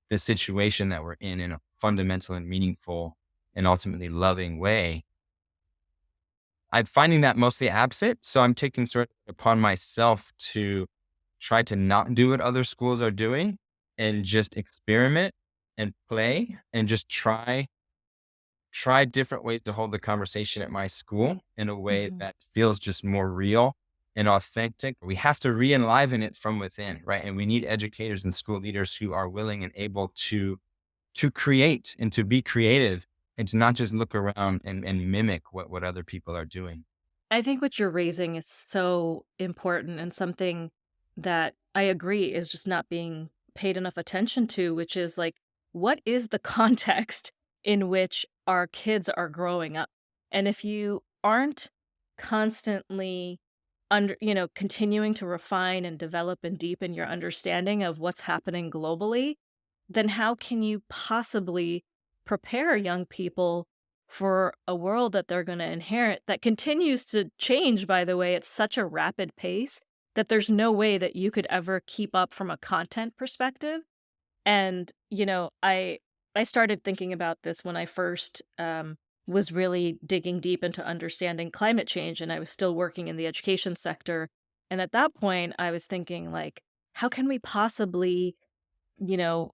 the situation that we're in a fundamental and meaningful and ultimately loving way. I'm finding that mostly absent. So I'm taking sort of upon myself to try to not do what other schools are doing and just experiment and play and just try different ways to hold the conversation at my school in a way Mhm. that feels just more real and authentic. We have to re-enliven it from within, right? And we need educators and school leaders who are willing and able to create and to be creative and to not just look around and mimic what other people are doing. I think what you're raising is so important and something that I agree is just not being paid enough attention to, which is like, what is the context in which our kids are growing up? And if you aren't constantly continuing to refine and develop and deepen your understanding of what's happening globally, then how can you possibly prepare young people for a world that they're going to inherit that continues to change, by the way, at such a rapid pace that there's no way that you could ever keep up from a content perspective. And, I started thinking about this when I first was really digging deep into understanding climate change, and I was still working in the education sector. And at that point, I was thinking, like, how can we possibly, you know,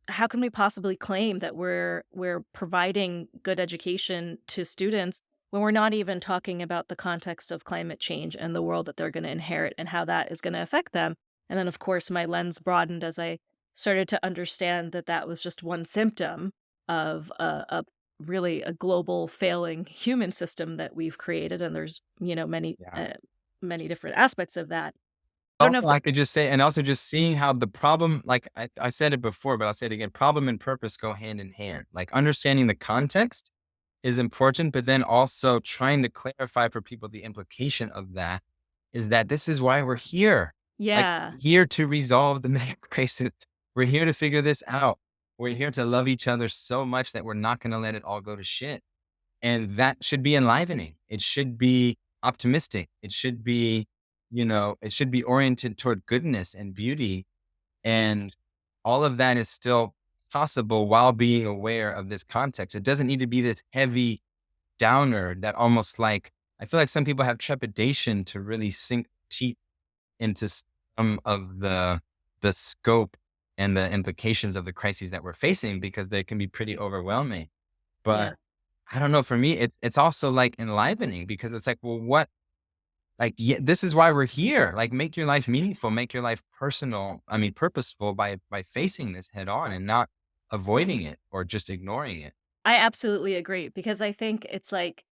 how can we possibly claim that we're providing good education to students when we're not even talking about the context of climate change and the world that they're going to inherit and how that is going to affect them? And then, of course, my lens broadened as I started to understand that that was just one symptom of a really a global failing human system that we've created, and there's Yeah. many different aspects of that. I don't know if Also, I could just say, and also just seeing how the problem, like I said it before, but I'll say it again, problem and purpose go hand in hand. Like understanding the context is important, but then also trying to clarify for people the implication of that is that this is why we're here. Like yeah. here to resolve the mega crisis. We're here to figure this out. We're here to love each other so much that we're not going to let it all go to shit. And that should be enlivening. It should be optimistic. It should be, it should be oriented toward goodness and beauty. And all of that is still possible while being aware of this context. It doesn't need to be this heavy downer that almost like, I feel like some people have trepidation to really sink teeth into some of the scope and the implications of the crises that we're facing because they can be pretty overwhelming. Yeah. But I don't know, for me, it's also, like, enlivening because it's like, well, what like, yeah, this is why we're here. Like, make your life meaningful, make your life purposeful by facing this head on and not avoiding it or just ignoring it. I absolutely agree because I think it's like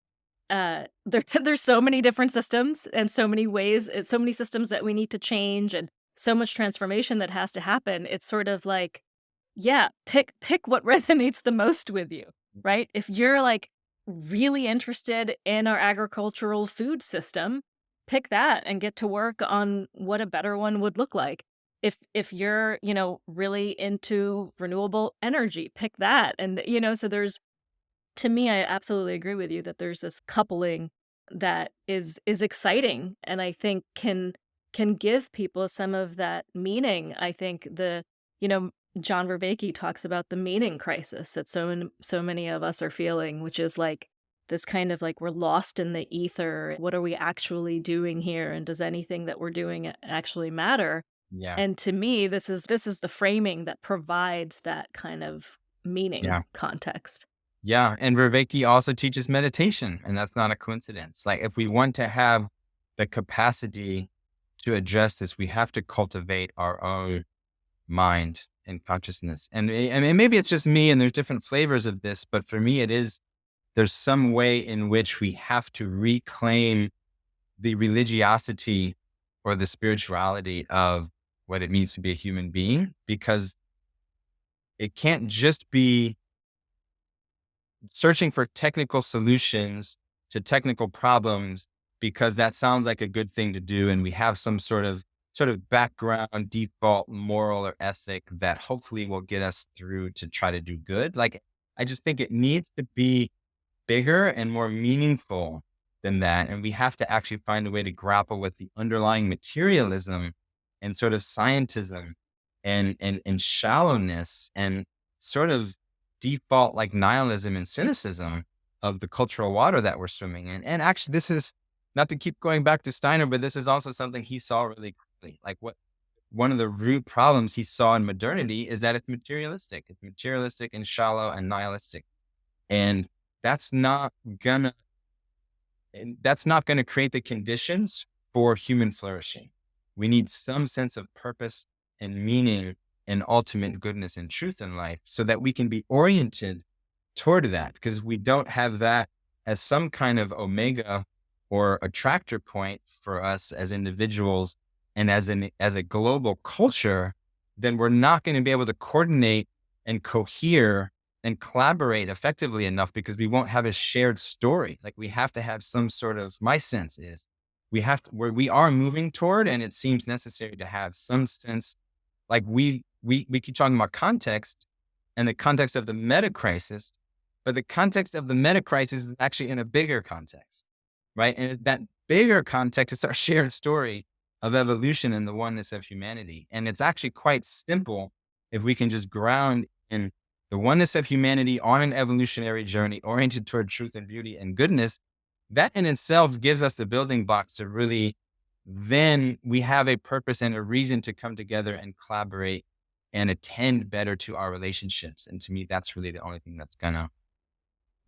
there's so many different systems and so many ways, so many systems that we need to change and so much transformation that has to happen. It's sort of like, yeah, pick what resonates the most with you, right? If you're like really interested in our agricultural food system, pick that and get to work on what a better one would look like. If you're, really into renewable energy, pick that. And so there's to me, I absolutely agree with you that there's this coupling that is exciting and I think can give people some of that meaning. I think you know, John Vervaeke talks about the meaning crisis that so many of us are feeling, which is like this kind of like we're lost in the ether. What are we actually doing here? And does anything that we're doing actually matter? Yeah. And to me, this is the framing that provides that kind of meaning Yeah. context. Yeah, and Vervaeke also teaches meditation, and that's not a coincidence. Like, if we want to have the capacity to address this, we have to cultivate our own mind and consciousness. And maybe it's just me, and there's different flavors of this, but for me, there's some way in which we have to reclaim the religiosity or the spirituality of what it means to be a human being, because it can't just be searching for technical solutions to technical problems because that sounds like a good thing to do. And we have some sort of background default moral or ethic that hopefully will get us through to try to do good. Like, I just think it needs to be bigger and more meaningful than that. And we have to actually find a way to grapple with the underlying materialism and sort of scientism and shallowness and sort of default like nihilism and cynicism of the cultural water that we're swimming in. And actually, this is not to keep going back to Steiner, but this is also something he saw really clearly. Like, what one of the root problems he saw in modernity is that it's materialistic. It's materialistic and shallow and nihilistic. And that's not gonna that's not gonna create the conditions for human flourishing. We need some sense of purpose and meaning and ultimate goodness and truth in life so that we can be oriented toward that, because we don't have that as some kind of omega or attractor point for us as individuals and as a global culture, then we're not going to be able to coordinate and cohere and collaborate effectively enough because we won't have a shared story. Like, we have to have some sort of, my sense is where we are moving toward, and it seems necessary to have some sense, like we keep talking about context and the context of the meta crisis, but the context of the meta crisis is actually in a bigger context, right? And that bigger context is our shared story of evolution and the oneness of humanity. And it's actually quite simple if we can just ground in the oneness of humanity on an evolutionary journey oriented toward truth and beauty and goodness. That in itself gives us the building blocks to really, then we have a purpose and a reason to come together and collaborate and attend better to our relationships. And to me, that's really the only thing that's gonna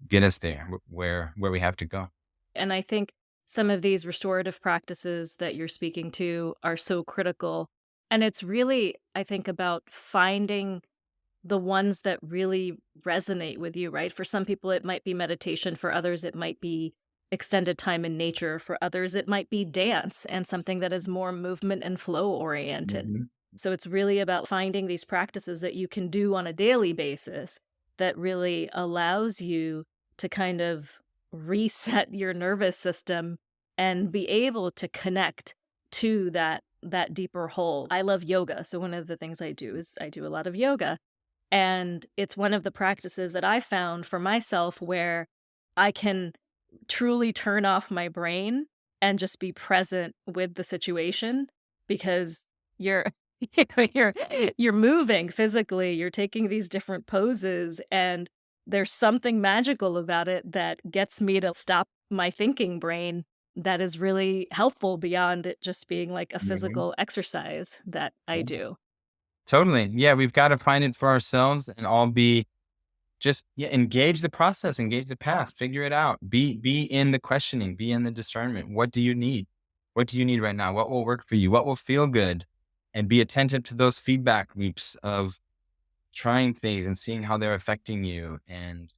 get us there where we have to go. And I think some of these restorative practices that you're speaking to are so critical. And it's really, I think, about finding the ones that really resonate with you, right? For some people, it might be meditation. For others, it might be extended time in nature. For others, it might be dance and something that is more movement and flow oriented. Mhm. So it's really about finding these practices that you can do on a daily basis that really allows you to kind of reset your nervous system and be able to connect to that deeper whole. I love yoga. So one of the things I do is I do a lot of yoga. And it's one of the practices that I found for myself where I can truly turn off my brain and just be present with the situation because you're you're you're moving physically, you're taking these different poses and there's something magical about it that gets me to stop my thinking brain that is really helpful beyond it just being like a Mhm. physical exercise that I Yeah. do. Totally. Yeah, we've got to find it for ourselves and all be just, yeah, engage the process, engage the path, figure it out. Be in the questioning, be in the discernment. What do you need? What do you need right now? What will work for you? What will feel good? And be attentive to those feedback loops of trying things and seeing how they're affecting you. And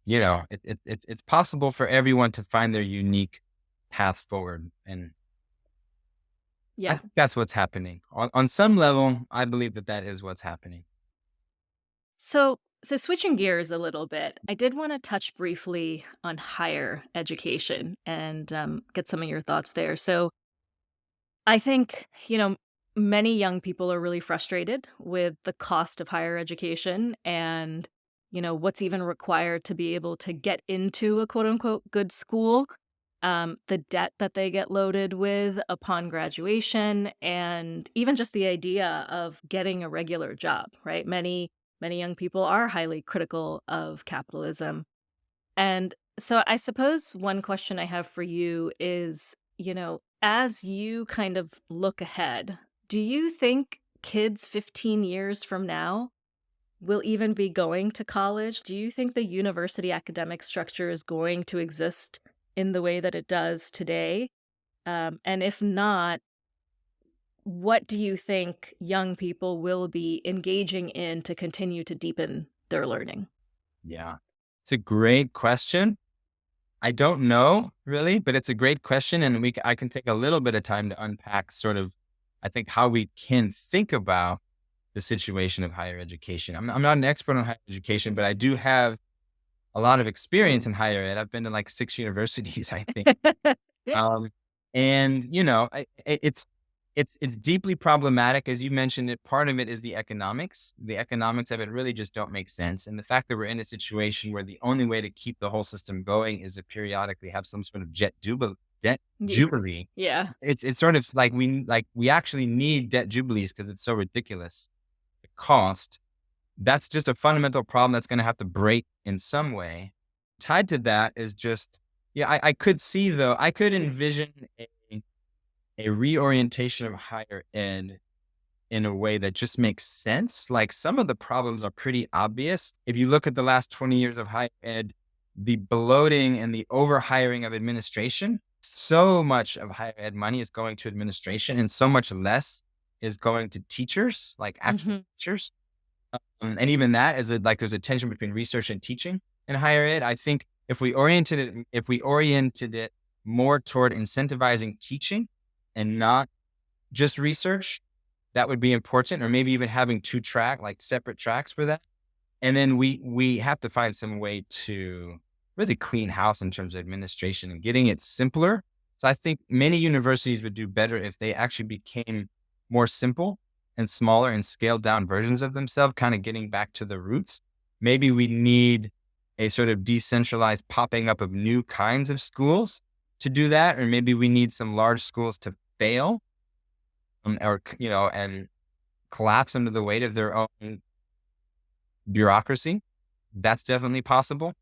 it's possible for everyone to find their unique path forward. And I Yeah. think that's what's happening. On some level, I believe that that is what's happening. So switching gears a little bit, I did want to touch briefly on higher education and get some of your thoughts there. So I think, many young people are really frustrated with the cost of higher education and, what's even required to be able to get into a quote unquote good school, the debt that they get loaded with upon graduation, and even just the idea of getting a regular job, right? Many young people are highly critical of capitalism. And so I suppose one question I have for you is, as you kind of look ahead, do you think kids 15 years from now will even be going to college? Do you think the university academic structure is going to exist in the way that it does today? And if not, what do you think young people will be engaging in to continue to deepen their learning? Yeah. It's a great question. I don't know really, but it's a great question. And I can take a little bit of time to unpack sort of, I think, how we can think about the situation of higher education. I'm not an expert on higher education, but I do have a lot of experience in higher ed. I've been to like 6 universities, I think. Um, and it's deeply problematic, as you mentioned. It Part of it is the economics. The economics of it really just don't make sense, and the fact that we're in a situation where the only way to keep the whole system going is to periodically have some sort of debt Ye- jubilee. Yeah. It's sort of like we actually need debt jubilees because it's so ridiculous. The cost, that's just a fundamental problem that's going to have to break in some way. Tied to that is just, yeah, I could see though, I could envision a reorientation of higher ed in a way that just makes sense. Like some of the problems are pretty obvious. If you look at the last 20 years of higher ed, the bloating and the overhiring of administration, so much of higher ed money is going to administration and so much less is going to teachers, like actual Hmm. teachers. And even that is like there's a tension between research and teaching in higher ed. I think if we oriented it more toward incentivizing teaching and not just research, that would be important. Or maybe even having like separate tracks for that. And then we have to find some way to really clean house in terms of administration and getting it simpler So I think many universities would do better if they actually became more simple and smaller and scaled down versions of themselves, kind of getting back to the roots. Maybe we need a sort of decentralized popping up of new kinds of schools to do that, or maybe we need some large schools to fail, and collapse under the weight of their own bureaucracy. That's definitely possible.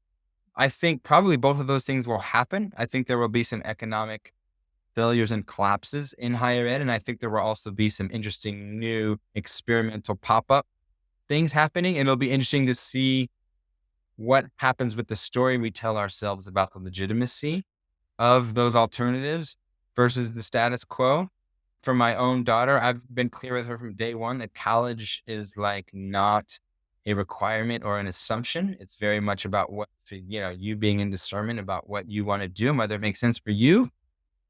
I think probably both of those things will happen. I think there will be some economic failures and collapses in higher ed. And I think there will also be some interesting new experimental pop-up things happening. And it'll be interesting to see what happens with the story we tell ourselves about the legitimacy of those alternatives versus the status quo. For my own daughter, I've been clear with her from day one that college is like not a requirement or an assumption. It's very much about you being in discernment about what you want to do and whether it makes sense for you.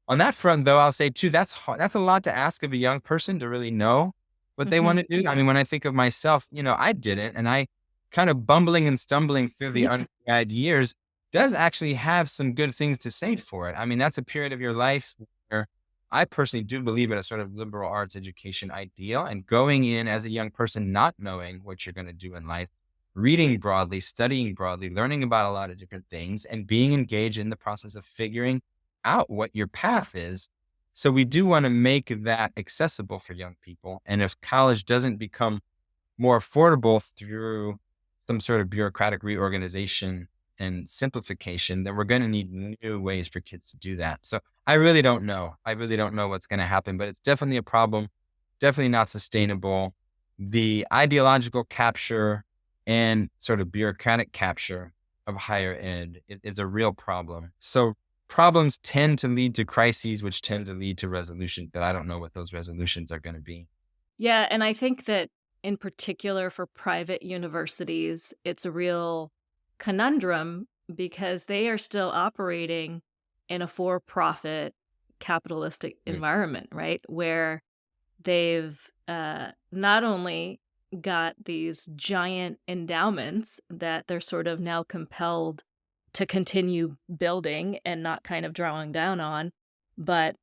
On that front, though, I'll say too, that's hard. That's a lot to ask of a young person to really know what they want Mhm. to do. I mean, when I think of myself, I didn't, and I kind of bumbling and stumbling through the Yeah. undergrad years does actually have some good things to say for it. I mean, that's a period of your life where I personally do believe in a sort of liberal arts education ideal, and going in as a young person, not knowing what you're going to do in life, reading broadly, studying broadly, learning about a lot of different things, and being engaged in the process of figuring out what your path is. So we do want to make that accessible for young people. And if college doesn't become more affordable through some sort of bureaucratic reorganization and simplification, then we're going to need new ways for kids to do that. So I really don't know. I really don't know what's going to happen, but it's definitely a problem, definitely not sustainable. The ideological capture and sort of bureaucratic capture of higher ed is a real problem. So problems tend to lead to crises, which tend to lead to resolution, but I don't know what those resolutions are going to be. Yeah, and I think that in particular for private universities, it's a real conundrum because they are still operating in a for-profit capitalistic Mm. environment, right? Where they've not only got these giant endowments that they're sort of now compelled to continue building and not kind of drawing down on, but,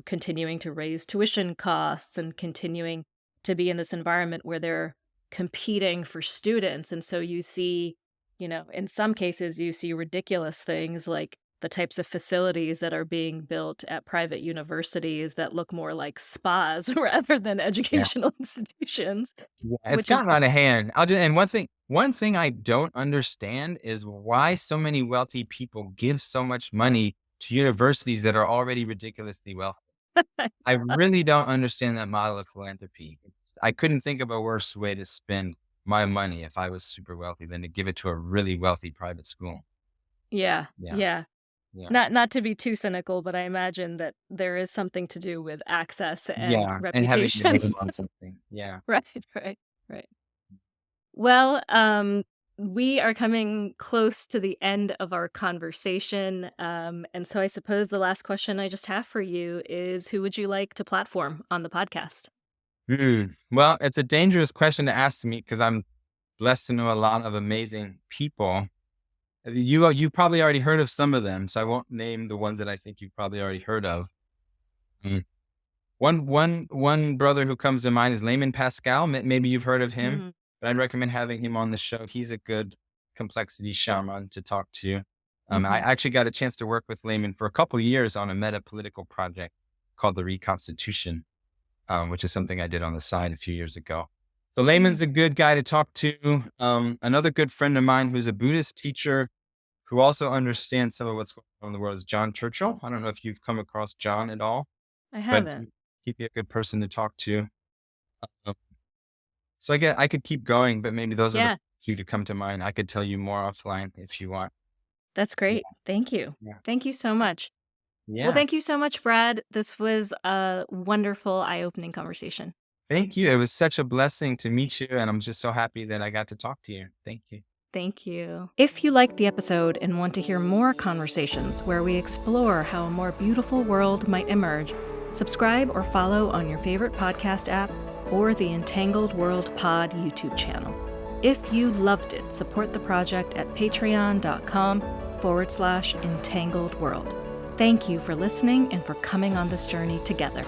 continuing to raise tuition costs and continuing to be in this environment where they're competing for students. And so you see, in some cases, you see ridiculous things like the types of facilities that are being built at private universities that look more like spas rather than Yeah. educational institutions, Yeah, it's which is gotten out of hand. And one thing I don't understand is why so many wealthy people give so much money to universities that are already ridiculously wealthy. I really don't understand that model of philanthropy. I couldn't think of a worse way to spend my money if I was super wealthy than to give it to a really wealthy private school. yeah, Yeah. yeah. Yeah. Not to be too cynical, but I imagine that there is something to do with access and Yeah. And having your reputation. name on something. Yeah. Right, right, right. Well, we are coming close to the end of our conversation. And so I suppose the last question I just have for you is who would you like to platform on the podcast? Well, it's a dangerous question to ask me because I'm blessed to know a lot of amazing people. You probably already heard of some of them, so I won't name the ones that I think you've probably already heard of. Mm. One brother who comes to mind is Layman Pascal. Maybe you've heard of him, Hmm. but I'd recommend having him on the show. He's a good complexity shaman to talk to. I Hmm. actually got a chance to work with Layman for a couple years on a meta-political project called the Reconstitution, which is something I did on the side a few years ago. So Hmm. Layman's a good guy to talk to. Another good friend of mine who's a Buddhist teacher who also understands some of what's going on in the world is John Churchill. I don't know if you've come across John at all, I but haven't. he'd be a good person to talk to. Um, so I could keep going, but maybe those are the Yeah, few to come to mind. I could tell you more offline if you want. that's Yeah, great. Thank you. yeah, Thank you so much. Well, yeah. thank you so much, Brad. This was a wonderful, eye opening conversation. Thank you. It was such a blessing to meet you, and I'm just so happy that I got to talk to you. Thank you. Thank you. If you liked the episode and want to hear more conversations where we explore how a more beautiful world might emerge, subscribe or follow on your favorite podcast app or the Entangled World Pod YouTube channel. If you loved it, support the project at patreon.com/Entangled World. Thank you for listening and for coming on this journey together.